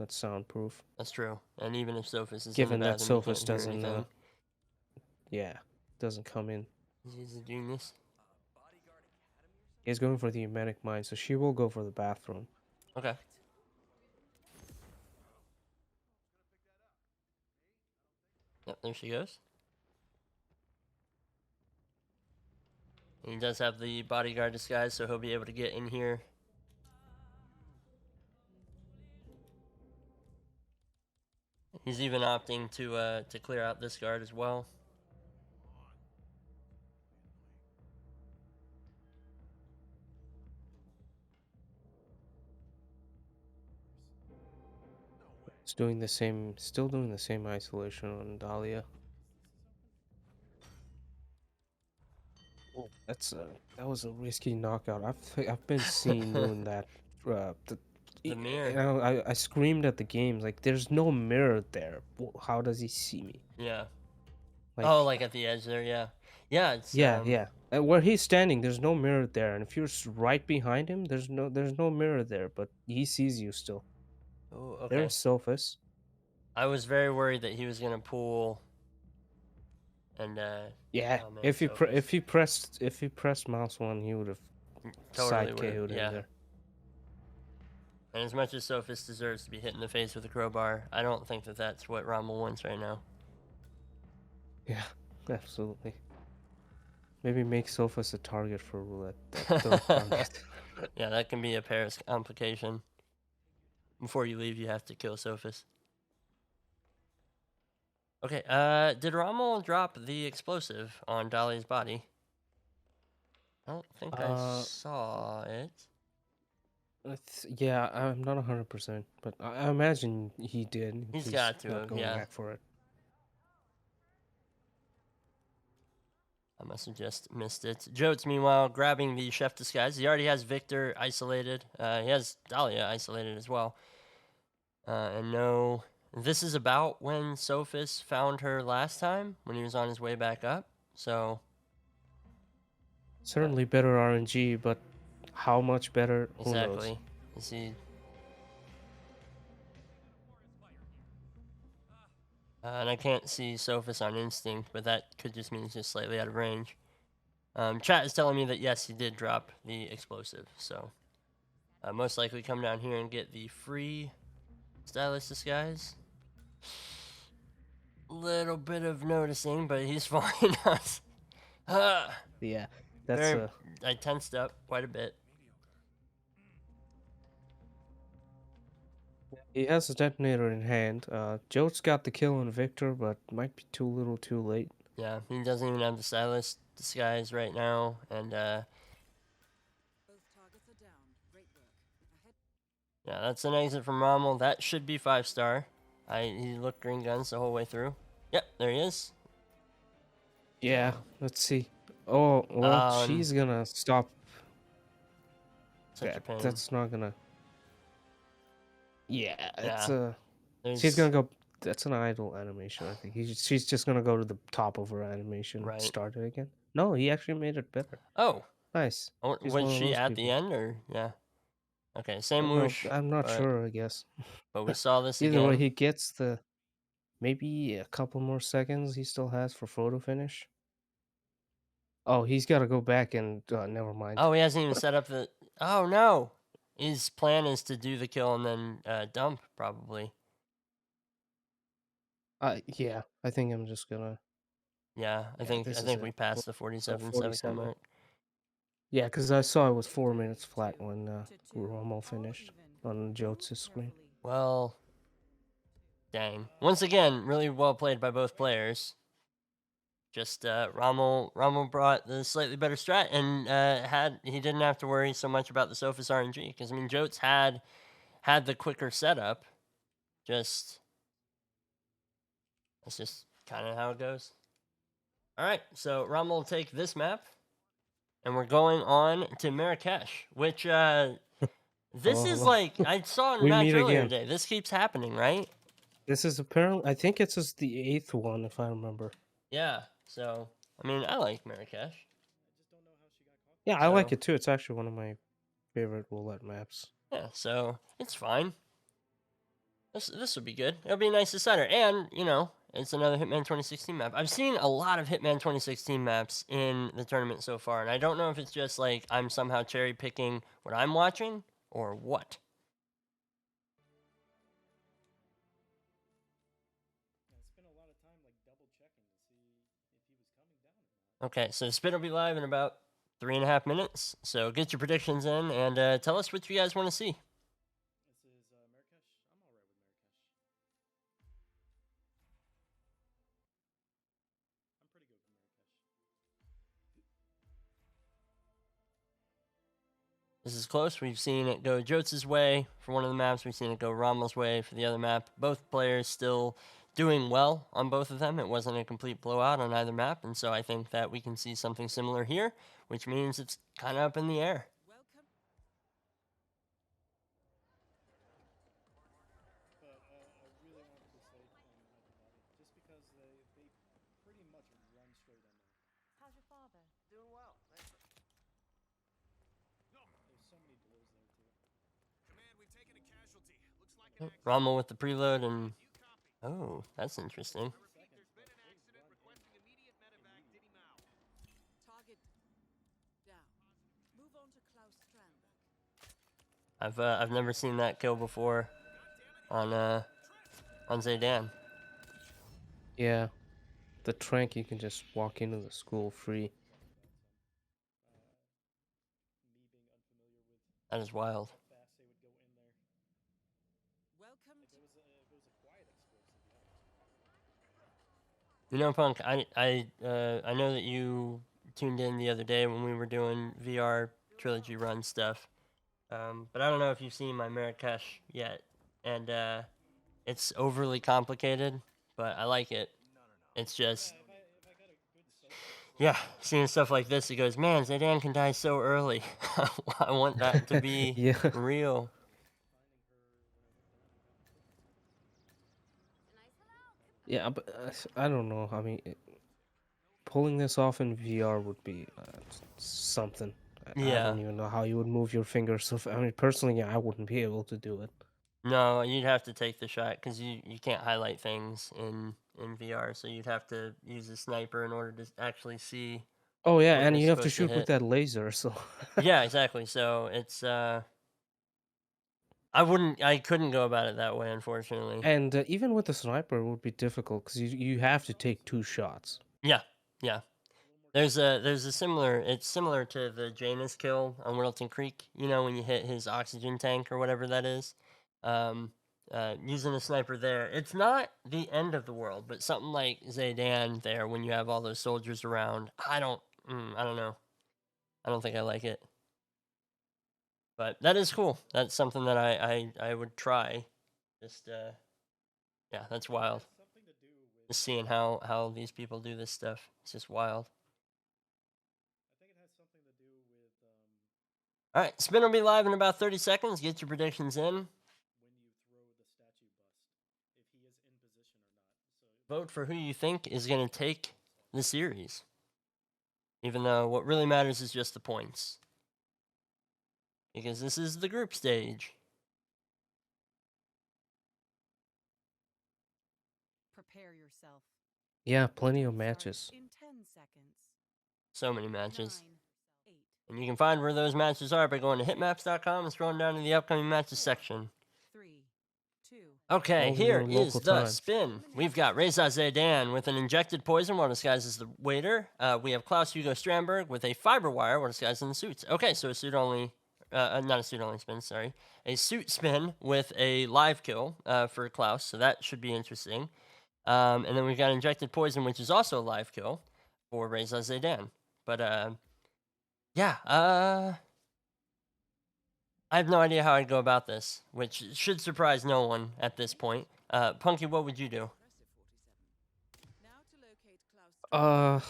[SPEAKER 2] soundproof.
[SPEAKER 1] That's true. And even if Sophus is
[SPEAKER 2] Given
[SPEAKER 1] in the
[SPEAKER 2] that
[SPEAKER 1] bathroom,
[SPEAKER 2] Sophus
[SPEAKER 1] you can't hear
[SPEAKER 2] doesn't,
[SPEAKER 1] anything.
[SPEAKER 2] doesn't come in.
[SPEAKER 1] He's a genius.
[SPEAKER 2] He's going for the emetic mine, so she will go for the bathroom.
[SPEAKER 1] Okay. Yep, there she goes. He does have the bodyguard disguise, so he'll be able to get in here. He's even opting to clear out this guard as well.
[SPEAKER 2] It's doing the same, still doing the same isolation on Dahlia. Oh, that was a risky knockout. I've been seen doing that.
[SPEAKER 1] The mirror.
[SPEAKER 2] You know, I screamed at the games like, "There's no mirror there. How does he see me?"
[SPEAKER 1] Yeah.
[SPEAKER 2] Like,
[SPEAKER 1] Oh, like at the edge there, yeah. Yeah, it's
[SPEAKER 2] yeah. Where he's standing, there's no mirror there, and if you're right behind him, there's no mirror there, but he sees you still.
[SPEAKER 1] Oh, okay.
[SPEAKER 2] There's Sophus.
[SPEAKER 1] I was very worried that he was gonna pull and
[SPEAKER 2] Yeah,
[SPEAKER 1] oh, man,
[SPEAKER 2] if
[SPEAKER 1] Sophus.
[SPEAKER 2] if he pressed mouse one, he would have
[SPEAKER 1] Totally
[SPEAKER 2] side
[SPEAKER 1] would've-
[SPEAKER 2] KO'd
[SPEAKER 1] yeah.
[SPEAKER 2] in there.
[SPEAKER 1] And as much as Sophus deserves to be hit in the face with a crowbar, I don't think that that's what Rommel wants right now.
[SPEAKER 2] Yeah, absolutely. Maybe make Sophus a target for roulette. Third target.
[SPEAKER 1] Yeah, that can be a Paris complication. Before you leave, you have to kill Sophus. Okay, did Rommel drop the explosive on Dolly's body? I don't think I saw it.
[SPEAKER 2] Yeah, I'm not 100%, but I imagine he did.
[SPEAKER 1] He's
[SPEAKER 2] He's
[SPEAKER 1] got to
[SPEAKER 2] not
[SPEAKER 1] have,
[SPEAKER 2] going
[SPEAKER 1] yeah.
[SPEAKER 2] back for it.
[SPEAKER 1] I must have just missed it. Joats, meanwhile, grabbing the chef disguise. He already has Victor isolated. He has Dahlia isolated as well. And no, this is about when Sophus found her last time, when he was on his way back up. So,
[SPEAKER 2] Certainly better RNG, but how much better? Who knows?
[SPEAKER 1] exactly. Is he... and I can't see Sophus on instinct, but that could just mean he's just slightly out of range. Chat is telling me that yes, he did drop the explosive, so most likely come down here and get the free stylish disguise. Little bit of noticing, but he's following us.
[SPEAKER 2] Yeah, that's
[SPEAKER 1] I tensed up quite a bit.
[SPEAKER 2] he has a detonator in hand. Joats got the kill on Victor, but might be too little, too late.
[SPEAKER 1] Yeah, he doesn't even have the stylist disguise right now, and
[SPEAKER 3] Both targets are down. Great work. Ahead.
[SPEAKER 1] yeah, that's an exit from Rommel. That should be 5-star. He looked green guns the whole way through. Yep, there he is.
[SPEAKER 2] Yeah, let's see. Oh, well,
[SPEAKER 1] Um,
[SPEAKER 2] she's gonna stop.
[SPEAKER 1] Such a pain.
[SPEAKER 2] That's not gonna. Yeah, it's
[SPEAKER 1] Yeah.
[SPEAKER 2] she's gonna go. That's an idle animation, I think. She's just gonna go to the top of her animation,
[SPEAKER 1] Right.
[SPEAKER 2] start it again. No, he actually made it better.
[SPEAKER 1] Oh,
[SPEAKER 2] Nice. She's one
[SPEAKER 1] was
[SPEAKER 2] of
[SPEAKER 1] she
[SPEAKER 2] those
[SPEAKER 1] at the
[SPEAKER 2] people.
[SPEAKER 1] end or yeah? Okay, same
[SPEAKER 2] No,
[SPEAKER 1] whoosh.
[SPEAKER 2] I'm not
[SPEAKER 1] but-
[SPEAKER 2] sure. I guess.
[SPEAKER 1] But we saw this
[SPEAKER 2] Either way,
[SPEAKER 1] again.
[SPEAKER 2] he gets the maybe a couple more seconds he still has for photo finish. Oh, he's got to go back and never mind.
[SPEAKER 1] Oh, he hasn't even set up the. Oh no! His plan is to do the kill and then dump probably.
[SPEAKER 2] Yeah, I think I'm just gonna.
[SPEAKER 1] Yeah, I
[SPEAKER 2] Yeah,
[SPEAKER 1] think
[SPEAKER 2] this is
[SPEAKER 1] we
[SPEAKER 2] it.
[SPEAKER 1] passed the 47-second
[SPEAKER 2] 47.
[SPEAKER 1] mark.
[SPEAKER 2] Yeah, because I saw it was 4 minutes flat when
[SPEAKER 3] To two.
[SPEAKER 2] Rommel
[SPEAKER 3] All
[SPEAKER 2] finished
[SPEAKER 3] even.
[SPEAKER 2] on Joats' screen.
[SPEAKER 3] Carefully.
[SPEAKER 1] Well, dang. Once again, really well played by both players. Just Rommel brought the slightly better strat and he didn't have to worry so much about the Sophus RNG because I mean Joats had the quicker setup. That's just kind of how it goes. All right, so Rommel will take this map, and we're going on to Marrakesh, which this is
[SPEAKER 2] Oh,
[SPEAKER 1] like I saw in a
[SPEAKER 2] we
[SPEAKER 1] match
[SPEAKER 2] meet
[SPEAKER 1] earlier
[SPEAKER 2] again.
[SPEAKER 1] today. This keeps happening, right?
[SPEAKER 2] This is apparently, I think it's just the 8th one, if I remember.
[SPEAKER 1] Yeah. So I mean, I like Marrakesh.
[SPEAKER 2] Yeah, I like
[SPEAKER 1] So-
[SPEAKER 2] it too. It's actually one of my favorite roulette maps.
[SPEAKER 1] Yeah, so it's fine. This would be good. It'll be a nice decider, and you know, it's another Hitman 2016 map. I've seen a lot of Hitman 2016 maps in the tournament so far, and I don't know if it's just like I'm somehow cherry picking what I'm watching or what.
[SPEAKER 5] I spent a lot of time like double checking to see if he was coming down or not.
[SPEAKER 1] Okay, so the spin will be live in about 3.5 minutes. So get your predictions in and tell us what you guys want to see.
[SPEAKER 5] This is Marrakesh. I'm alright with Marrakesh. I'm pretty good with Marrakesh.
[SPEAKER 1] This is close. We've seen it go Joats' way for one of the maps. We've seen it go Rommel's way for the other map. Both players still doing well on both of them. It wasn't a complete blowout on either map, and so I think that we can see something similar here, which means it's kind of up in the air.
[SPEAKER 3] Welcome.
[SPEAKER 5] But I really wanted to say hyperbolic, just because they pretty much run straight in there.
[SPEAKER 6] How's your father?
[SPEAKER 4] Doing well. Thanks.
[SPEAKER 5] There's so many blows there too.
[SPEAKER 4] Command, we've taken a casualty. Looks like an accident.
[SPEAKER 1] Rommel with the preload, and
[SPEAKER 4] You copy.
[SPEAKER 1] oh, that's interesting.
[SPEAKER 4] I repeat, there's been an accident requesting immediate medevac. Diddy Mao.
[SPEAKER 3] Target down. Move on to Klaus Strandberg.
[SPEAKER 1] I've never seen that kill before on Zaydan.
[SPEAKER 2] Yeah, the trank you can just walk into the school free.
[SPEAKER 5] Me being unfamiliar with
[SPEAKER 1] That is wild.
[SPEAKER 5] how fast they would go in there.
[SPEAKER 3] Welcome
[SPEAKER 5] Like,
[SPEAKER 3] to
[SPEAKER 5] it was a quiet explosive, yeah.
[SPEAKER 1] You know, Punk, I know that you tuned in the other day when we were doing VR trilogy run stuff, but I don't know if you've seen my Marrakesh yet, and it's overly complicated, but I like it. It's just,
[SPEAKER 5] If I got a good soak,
[SPEAKER 1] yeah, seeing stuff like this, it goes, man, Zaydan can die so early. I want that to be
[SPEAKER 2] Yeah.
[SPEAKER 1] real.
[SPEAKER 2] Yeah, but I don't know. I mean, pulling this off in VR would be something. I
[SPEAKER 1] Yeah.
[SPEAKER 2] don't even know how you would move your fingers. So, I mean, personally, yeah, I wouldn't be able to do it.
[SPEAKER 1] No, you'd have to take the shot because you can't highlight things in VR, so you'd have to use a sniper in order to actually see.
[SPEAKER 2] Oh yeah,
[SPEAKER 1] What
[SPEAKER 2] and
[SPEAKER 1] you're
[SPEAKER 2] you have to
[SPEAKER 1] supposed to
[SPEAKER 2] shoot with
[SPEAKER 1] hit.
[SPEAKER 2] that laser. So
[SPEAKER 1] Yeah, exactly. So it's I couldn't go about it that way, unfortunately.
[SPEAKER 2] and even with the sniper, it would be difficult because you have to take 2 shots.
[SPEAKER 1] Yeah, yeah. There's a similar. It's similar to the Janus kill on Whittleton Creek. You know, when you hit his oxygen tank or whatever that is. Using a sniper there, it's not the end of the world, but something like Zaydan there, when you have all those soldiers around, I don't know. I don't think I like it. But that is cool. That's something that I would try. Just yeah, that's wild.
[SPEAKER 5] something to do with.
[SPEAKER 1] Just seeing how these people do this stuff. It's just wild.
[SPEAKER 5] I think it has something to do with
[SPEAKER 1] All right, spin will be live in about 30 seconds. Get your predictions in.
[SPEAKER 5] when you throw the statue bust, if he is in position or not. So
[SPEAKER 1] Vote for who you think is going to take the series. Even though what really matters is just the points. Because this is the group stage.
[SPEAKER 6] Prepare yourself.
[SPEAKER 2] Yeah, plenty of
[SPEAKER 6] Starts
[SPEAKER 2] matches.
[SPEAKER 6] In 10 seconds.
[SPEAKER 1] So many matches.
[SPEAKER 6] 9, 8,
[SPEAKER 1] And you can find where those matches are by going to hitmaps.com and scrolling down to the upcoming matches section.
[SPEAKER 6] 3, 2.
[SPEAKER 1] Okay,
[SPEAKER 2] All
[SPEAKER 1] here
[SPEAKER 2] your
[SPEAKER 1] is
[SPEAKER 2] local
[SPEAKER 1] the
[SPEAKER 2] time.
[SPEAKER 1] spin. We've got Reza Zaydan with an injected poison while disguised as the waiter. We have Klaus Hugo Strandberg with a fiber wire while disguised in the suits. Okay, so a suit only, not a suit only spin, sorry. A suit spin with a live kill for Klaus, so that should be interesting. And then we've got injected poison, which is also a live kill for Reza Zaydan. But yeah, I have no idea how I'd go about this, which should surprise no one at this point. Punky, what would you do?
[SPEAKER 3] impressive 47. Now to locate Klaus.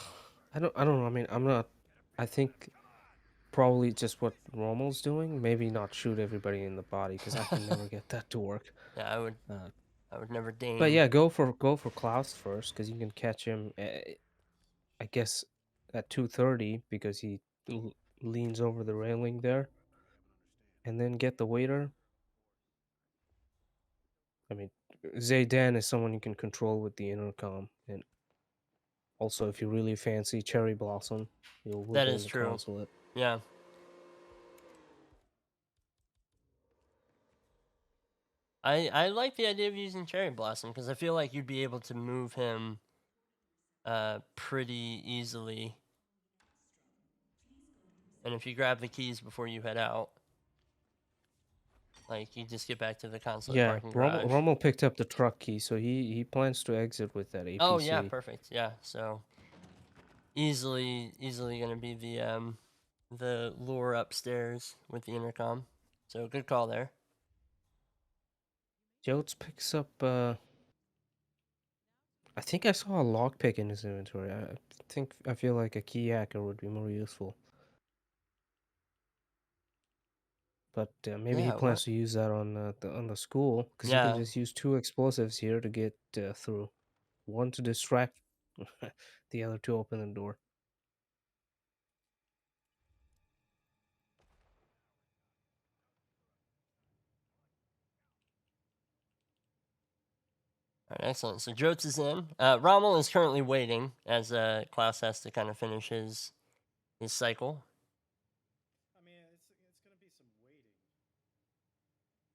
[SPEAKER 2] I don't know. I mean, I'm not. I think probably just what Rommel's doing. Maybe not shoot everybody in the body because I can never get that to work.
[SPEAKER 1] Yeah, I would never deign.
[SPEAKER 2] But yeah, go for Klaus first because you can catch him. I guess at 2:30 because he leans over the railing there, and then get the waiter. I mean, Zaydan is someone you can control with the intercom, and also if you really fancy Cherry Blossom, you'll
[SPEAKER 1] That
[SPEAKER 2] wiggle
[SPEAKER 1] is
[SPEAKER 2] in the
[SPEAKER 1] true.
[SPEAKER 2] consulate.
[SPEAKER 1] Yeah. I like the idea of using Cherry Blossom because I feel like you'd be able to move him pretty easily. And if you grab the keys before you head out, like, you just get back to the consulate
[SPEAKER 2] Yeah,
[SPEAKER 1] parking garage.
[SPEAKER 2] Rommel picked up the truck key, so he plans to exit with that APC.
[SPEAKER 1] Oh, yeah, perfect. Yeah, so easily gonna be the lure upstairs with the intercom. So good call there.
[SPEAKER 2] Joats picks up. I think I saw a lockpick in his inventory. I feel like a key hacker would be more useful. But maybe he
[SPEAKER 1] Yeah,
[SPEAKER 2] plans
[SPEAKER 1] what?
[SPEAKER 2] to use that on the school, because you
[SPEAKER 1] Yeah.
[SPEAKER 2] can just use 2 explosives here to get through. One to distract, the other to open the door.
[SPEAKER 1] All right, excellent. So Joats is in. Rommel is currently waiting as Klaus has to kind of finish his cycle.
[SPEAKER 5] I mean, it's gonna be some waiting,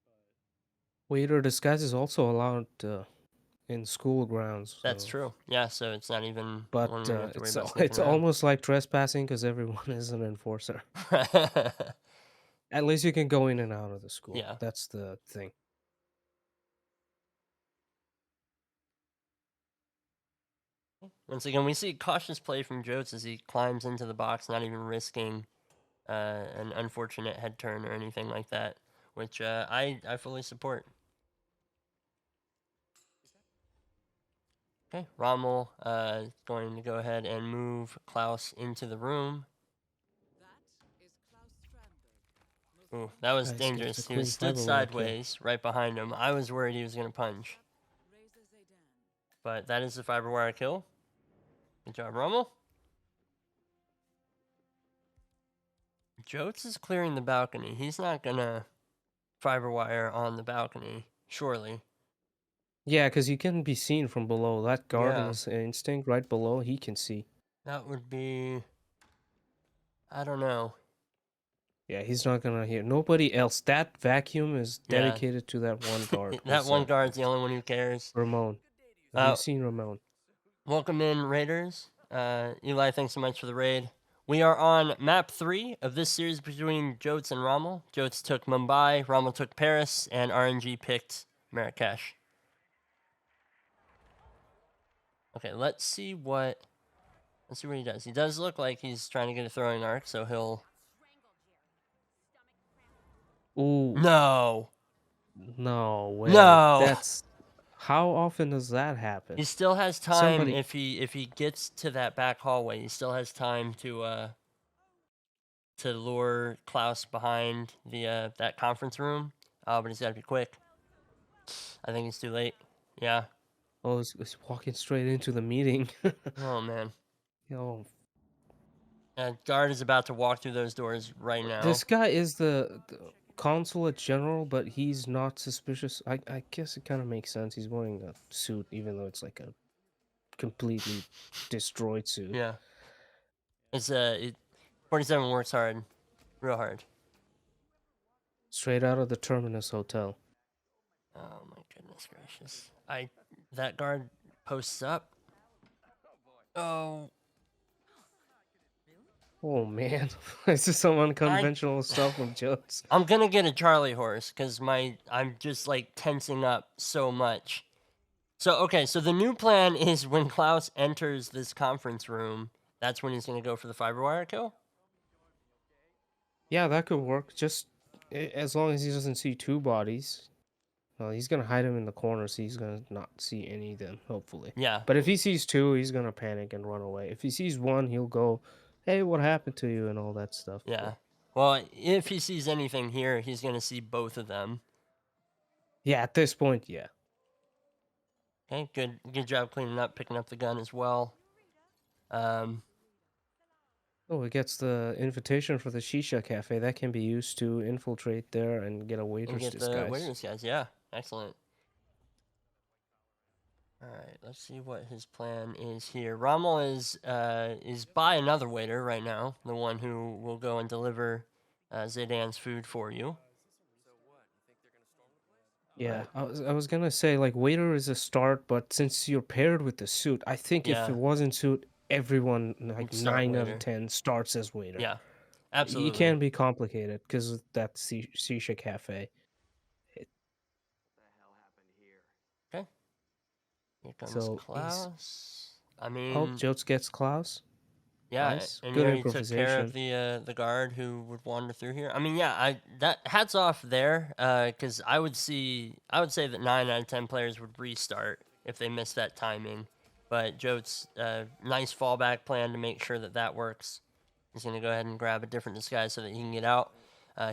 [SPEAKER 5] but
[SPEAKER 2] Waiter disguise is also allowed in school grounds.
[SPEAKER 1] That's
[SPEAKER 2] so-
[SPEAKER 1] true. Yeah, so it's not even
[SPEAKER 2] But
[SPEAKER 1] one where you have to worry
[SPEAKER 2] it's
[SPEAKER 1] about sneaking
[SPEAKER 2] it's
[SPEAKER 1] around.
[SPEAKER 2] almost like trespassing because everyone is an enforcer. At least you can go in and out of the school.
[SPEAKER 1] Yeah.
[SPEAKER 2] That's the thing.
[SPEAKER 1] Once again, we see cautious play from Joats as he climbs into the box, not even risking an unfortunate head turn or anything like that, which I fully support. Okay, Rommel going to go ahead and move Klaus into the room.
[SPEAKER 3] That is Klaus Strandberg.
[SPEAKER 1] Ooh, that was
[SPEAKER 2] Nice, gets a
[SPEAKER 1] dangerous. He
[SPEAKER 2] clean
[SPEAKER 1] was stood
[SPEAKER 2] fiber wire kill.
[SPEAKER 1] sideways right behind him. I was worried he was going to punch,
[SPEAKER 3] Razor Zaydan.
[SPEAKER 1] but that is the fiber wire kill. Good job, Rommel. Joats is clearing the balcony. He's not going to fiber wire on the balcony, surely.
[SPEAKER 2] Yeah, because you can be seen from below. That guard in
[SPEAKER 1] Yeah.
[SPEAKER 2] his instinct right below, he can see.
[SPEAKER 1] That would be... I don't know.
[SPEAKER 2] Yeah, he's not gonna hear. Nobody else. That vacuum is
[SPEAKER 1] Yeah.
[SPEAKER 2] dedicated to that one guard.
[SPEAKER 1] That
[SPEAKER 2] who's,
[SPEAKER 1] one guard's the only one who cares.
[SPEAKER 2] Ramon. Have
[SPEAKER 1] Uh,
[SPEAKER 2] you seen Ramon?
[SPEAKER 1] Welcome in, Raiders. Eli, thanks so much for the raid. We are on map 3 of this series between Joats and Rommel. Joats took Mumbai, Rommel took Paris, and RNG picked Marrakesh. Okay, let's see what he does. He does look like he's trying to get a throwing arc, so he'll...
[SPEAKER 2] Ooh,
[SPEAKER 1] No!
[SPEAKER 2] no way.
[SPEAKER 1] No!
[SPEAKER 2] That's how often does that happen?
[SPEAKER 1] He still has time
[SPEAKER 2] Somebody-
[SPEAKER 1] if he gets to that back hallway. He still has time to lure Klaus behind the that conference room. But he's got to be quick. I think he's too late. Yeah.
[SPEAKER 2] Oh, he's walking straight into the meeting.
[SPEAKER 1] Oh man.
[SPEAKER 2] Oh,
[SPEAKER 1] Guard is about to walk through those doors right now.
[SPEAKER 2] this guy is the consulate general, but he's not suspicious. I guess it kind of makes sense. He's wearing a suit, even though it's like a completely destroyed suit.
[SPEAKER 1] Yeah. It's 47 works hard, real hard.
[SPEAKER 2] Straight out of the Terminus Hotel.
[SPEAKER 1] Oh my goodness gracious. That guard posts up. Oh.
[SPEAKER 2] Oh man, this is some unconventional stuff from Joats.
[SPEAKER 1] I'm gonna get a Charlie horse because I'm just like tensing up so much. So okay, so the new plan is when Klaus enters this conference room, that's when he's gonna go for the fiber wire kill.
[SPEAKER 2] Yeah, that could work. Just as long as he doesn't see 2 bodies. Well, he's gonna hide him in the corner, so he's gonna not see any then, hopefully.
[SPEAKER 1] Yeah.
[SPEAKER 2] But if he sees 2, he's gonna panic and run away. If he sees 1, he'll go, "Hey, what happened to you?" and all that stuff.
[SPEAKER 1] Yeah. Well, if he sees anything here, he's gonna see both of them.
[SPEAKER 2] Yeah, at this point, yeah.
[SPEAKER 1] Okay, good job cleaning up, picking up the gun as well.
[SPEAKER 2] Oh, it gets the invitation for the Shisha Cafe. That can be used to infiltrate there and get a
[SPEAKER 1] And
[SPEAKER 2] waiter's
[SPEAKER 1] get the
[SPEAKER 2] disguise.
[SPEAKER 1] waiters guys. Yeah, excellent. All right, let's see what his plan is here. Rommel is by another waiter right now, the one who will go and deliver Zaydan's food for you.
[SPEAKER 2] Yeah, I was gonna say, like, waiter is a start, but since you're paired with the suit, I think if
[SPEAKER 1] Yeah.
[SPEAKER 2] it wasn't suit, everyone, like,
[SPEAKER 1] Would start
[SPEAKER 2] 9 out
[SPEAKER 1] waiter.
[SPEAKER 2] of 10 starts as waiter.
[SPEAKER 1] Yeah, Absolutely.
[SPEAKER 2] It can be complicated because of that Shisha Cafe.
[SPEAKER 1] Okay. Here comes
[SPEAKER 2] So
[SPEAKER 1] Klaus. I
[SPEAKER 2] oh,
[SPEAKER 1] mean,
[SPEAKER 2] Joats gets Klaus.
[SPEAKER 1] yeah,
[SPEAKER 2] Nice.
[SPEAKER 1] and
[SPEAKER 2] Good
[SPEAKER 1] you already took care of
[SPEAKER 2] improvisation.
[SPEAKER 1] the guard who would wander through here. I mean, yeah, that hats off there, because I would say that 9 out of 10 players would restart if they missed that timing. But Joat's nice fallback plan to make sure that that works. He's gonna go ahead and grab a different disguise so that he can get out.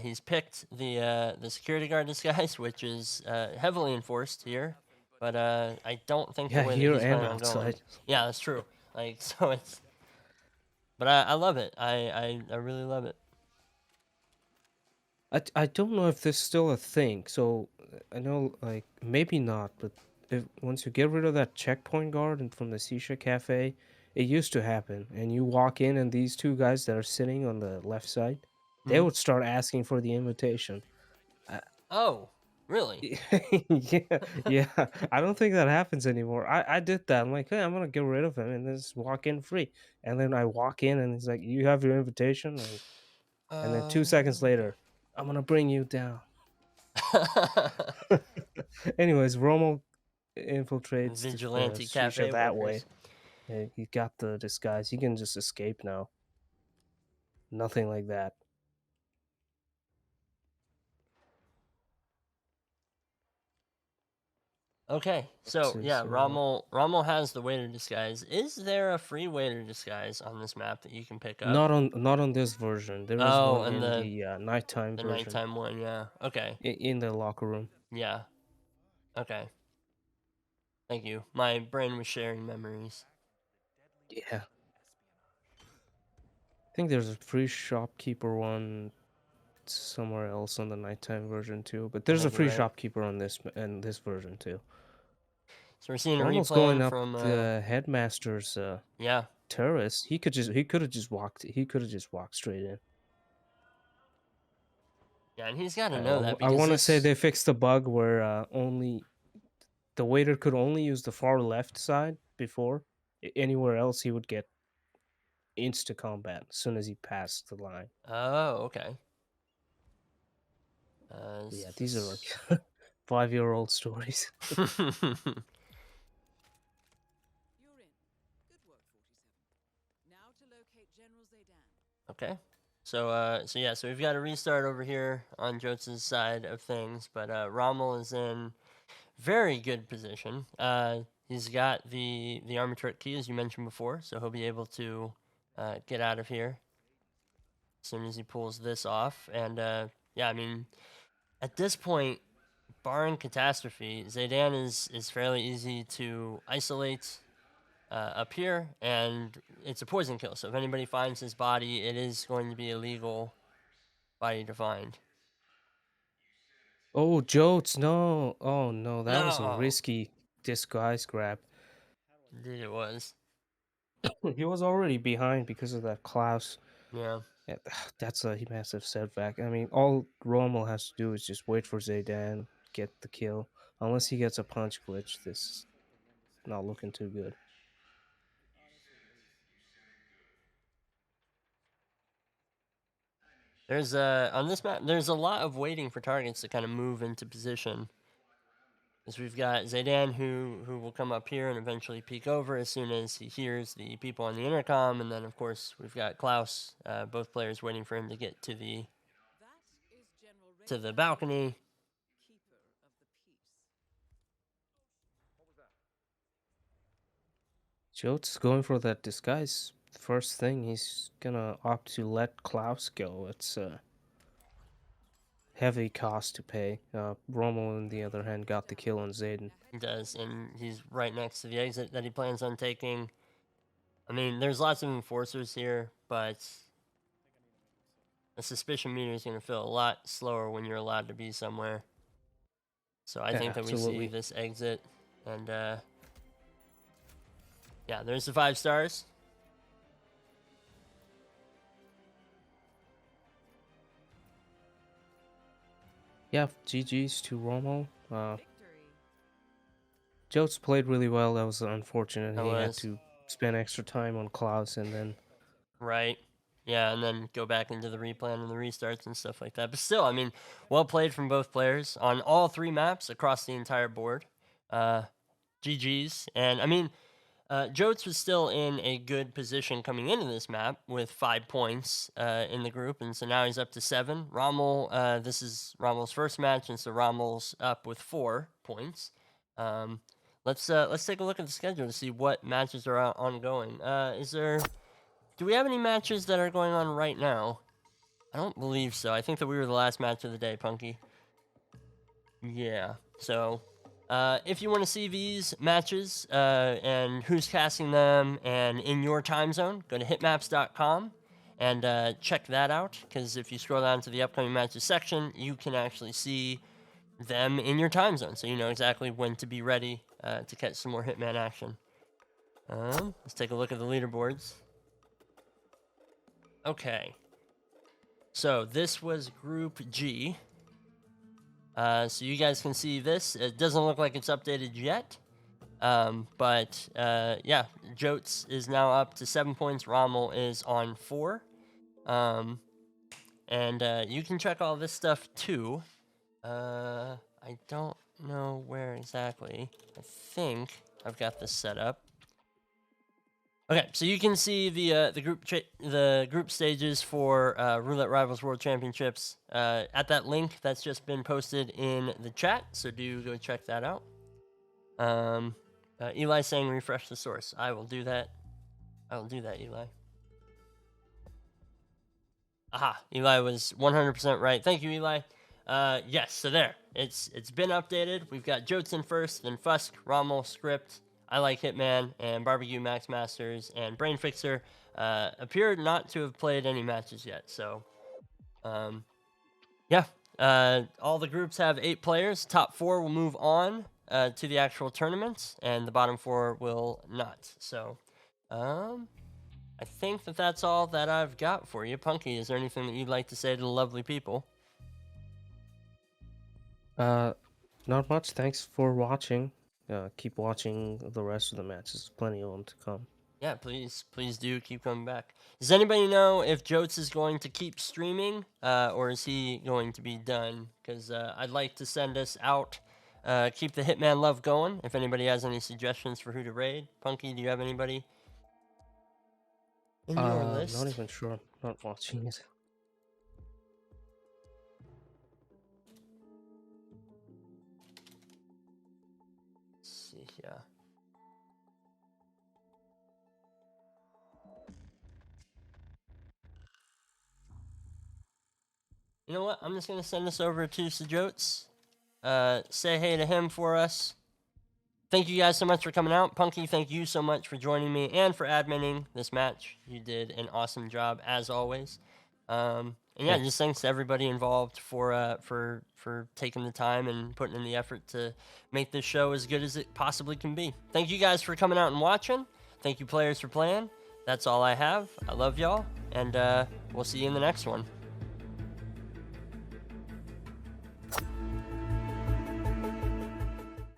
[SPEAKER 1] He's picked the security guard disguise, which is heavily enforced here. But I don't think the
[SPEAKER 2] Yeah,
[SPEAKER 1] way that
[SPEAKER 2] here
[SPEAKER 1] he's
[SPEAKER 2] and
[SPEAKER 1] planning on going.
[SPEAKER 2] outside.
[SPEAKER 1] Yeah, that's true. Like so, it's. But I love it. I really love it.
[SPEAKER 2] I don't know if this is still a thing. So I know like maybe not, but if once you get rid of that checkpoint guard and from the Shisha Cafe, it used to happen. And you walk in, and these two guys that are sitting on the left side, they
[SPEAKER 1] Mhm.
[SPEAKER 2] would start asking for the invitation.
[SPEAKER 1] Oh, really?
[SPEAKER 2] Yeah, yeah. I don't think that happens anymore. I did that. I'm like, hey, I'm gonna get rid of him and then just walk in free. And then I walk in, and he's like, you have your invitation, and then 2 seconds later, I'm gonna bring you down. Anyways, Rommel infiltrates the
[SPEAKER 1] Vigilante
[SPEAKER 2] shisha
[SPEAKER 1] cafe
[SPEAKER 2] that
[SPEAKER 1] workers.
[SPEAKER 2] way. He got the disguise. He can just escape now. Nothing like that.
[SPEAKER 1] Okay,
[SPEAKER 2] This
[SPEAKER 1] so yeah,
[SPEAKER 2] is
[SPEAKER 1] Rommel has the waiter disguise. Is there a free waiter disguise on this map that you can pick up?
[SPEAKER 2] not on this version. There is
[SPEAKER 1] Oh,
[SPEAKER 2] one
[SPEAKER 1] and
[SPEAKER 2] in the nighttime
[SPEAKER 1] the
[SPEAKER 2] version
[SPEAKER 1] nighttime one. Yeah. Okay.
[SPEAKER 2] in the locker room.
[SPEAKER 1] Yeah. Okay. Thank you. My brain was sharing memories.
[SPEAKER 2] Yeah. I think there's a free shopkeeper one somewhere else on the nighttime version too, but
[SPEAKER 1] I
[SPEAKER 2] there's a
[SPEAKER 1] think you're
[SPEAKER 2] free
[SPEAKER 1] right.
[SPEAKER 2] shopkeeper on this version too.
[SPEAKER 1] So we're seeing a
[SPEAKER 2] Almost going
[SPEAKER 1] replan
[SPEAKER 2] up
[SPEAKER 1] from
[SPEAKER 2] the headmaster's
[SPEAKER 1] yeah.
[SPEAKER 2] terrace. He could have just walked. He could have just walked straight in.
[SPEAKER 1] Yeah, and he's got to know that
[SPEAKER 2] I
[SPEAKER 1] because
[SPEAKER 2] want to say
[SPEAKER 1] this.
[SPEAKER 2] they fixed the bug where only the waiter could only use the far left side before. Anywhere else, he would get insta combat as soon as he passed the line.
[SPEAKER 1] Oh, okay.
[SPEAKER 2] Yeah, these are like 5-year-old stories.
[SPEAKER 3] You're in. Good work, 47. Now to locate General Zaydan.
[SPEAKER 1] Okay. So yeah, so we've got a restart over here on Joats' side of things, but Rommel is in very good position. He's got the armor turret key, as you mentioned before, so he'll be able to get out of here as soon as he pulls this off. And yeah, I mean, at this point, barring catastrophe, Zaydan is fairly easy to isolate up here, and it's a poison kill. So if anybody finds his body, it is going to be illegal body to find.
[SPEAKER 2] Oh, Joats, no. Oh, no, that was a
[SPEAKER 1] No,
[SPEAKER 2] risky disguise grab.
[SPEAKER 1] indeed it was.
[SPEAKER 2] He was already behind because of that Klaus.
[SPEAKER 1] Yeah.
[SPEAKER 2] Yeah, that's a massive setback. I mean, all Rommel has to do is just wait for Zaydan, get the kill. Unless he gets a punch glitch, this is not looking too good.
[SPEAKER 1] There's on this map, there's a lot of waiting for targets to kind of move into position. As we've got Zaydan who will come up here and eventually peek over as soon as he hears the people on the intercom, and then of course we've got Klaus, both players waiting for him to get to the
[SPEAKER 3] That is General
[SPEAKER 1] balcony.
[SPEAKER 3] Keeper of the Peace.
[SPEAKER 2] Joats is going for that disguise. First thing, he's gonna opt to let Klaus go. It's a heavy cost to pay. Rommel, on the other hand, got the kill on Zayden.
[SPEAKER 1] He does, and he's right next to the exit that he plans on taking. I mean, there's lots of enforcers here, but the suspicion meter is going to feel a lot slower when you're allowed to be somewhere. So I
[SPEAKER 2] Yeah,
[SPEAKER 1] think that we see
[SPEAKER 2] absolutely.
[SPEAKER 1] this exit, and yeah, there's the 5 stars.
[SPEAKER 2] Yeah, GG's to Rommel.
[SPEAKER 6] Victory.
[SPEAKER 2] Joats played really well. That was unfortunate.
[SPEAKER 1] That
[SPEAKER 2] He had
[SPEAKER 1] was.
[SPEAKER 2] to spend extra time on Klaus and then
[SPEAKER 1] Right. Yeah, and then go back into the replan and the restarts and stuff like that. But still, I mean, well played from both players on all 3 maps across the entire board. GG's. And I mean, Joats was still in a good position coming into this map with 5 points in the group, and so now he's up to 7. Rommel, this is Rommel's first match, and so Rommel's up with 4 points. Let's take a look at the schedule to see what matches are ongoing. Do we have any matches that are going on right now? I don't believe so. I think that we were the last match of the day, Punky. Yeah. So, if you want to see these matches and who's casting them and in your time zone, go to hitmaps.com and check that out. Because if you scroll down to the upcoming matches section, you can actually see them in your time zone. So you know exactly when to be ready to catch some more Hitman action. Let's take a look at the leaderboards. Okay. So this was Group G. So you guys can see this. It doesn't look like it's updated yet. But yeah, Joats is now up to 7 points. Rommel is on 4. And you can check all this stuff too. I don't know where exactly. I think I've got this set up. Okay, so you can see the group stages for Roulette Rivals World Championships at that link that's just been posted in the chat. So do go check that out. Eli saying refresh the source. I will do that. I will do that, Eli. Aha, Eli was 100% right. Thank you, Eli. Yes, so there. It's been updated. We've got Joats in first, then Fusk, Rommel, Script, I Like Hitman, and Barbecue Max Masters, and Brain Fixer appeared not to have played any matches yet. So, yeah. All the groups have 8 players. Top 4 will move on to the actual tournaments, and the bottom 4 will not. So, I think that's all that I've got for you. Punky, is there anything that you'd like to say to the lovely people?
[SPEAKER 2] Not much. Thanks for watching. Keep watching the rest of the matches. Plenty of them to come.
[SPEAKER 1] Yeah, please do keep coming back. Does anybody know if Joats is going to keep streaming, or is he going to be done? Because I'd like to send us out, keep the Hitman love going. If anybody has any suggestions for who to raid. Punky, do you have anybody in your list?
[SPEAKER 2] Not even sure. Not watching it.
[SPEAKER 1] Let's see here. You know what? I'm just going to send this over to Joats. Say hey to him for us. Thank you guys so much for coming out. Punky, thank you so much for joining me and for adminning this match. You did an awesome job, as always. And yeah, just thanks to everybody involved for taking the time and putting in the effort to make this show as good as it possibly can be. Thank you guys for coming out and watching. Thank you, players, for playing. That's all I have. I love y'all, and we'll see you in the next one.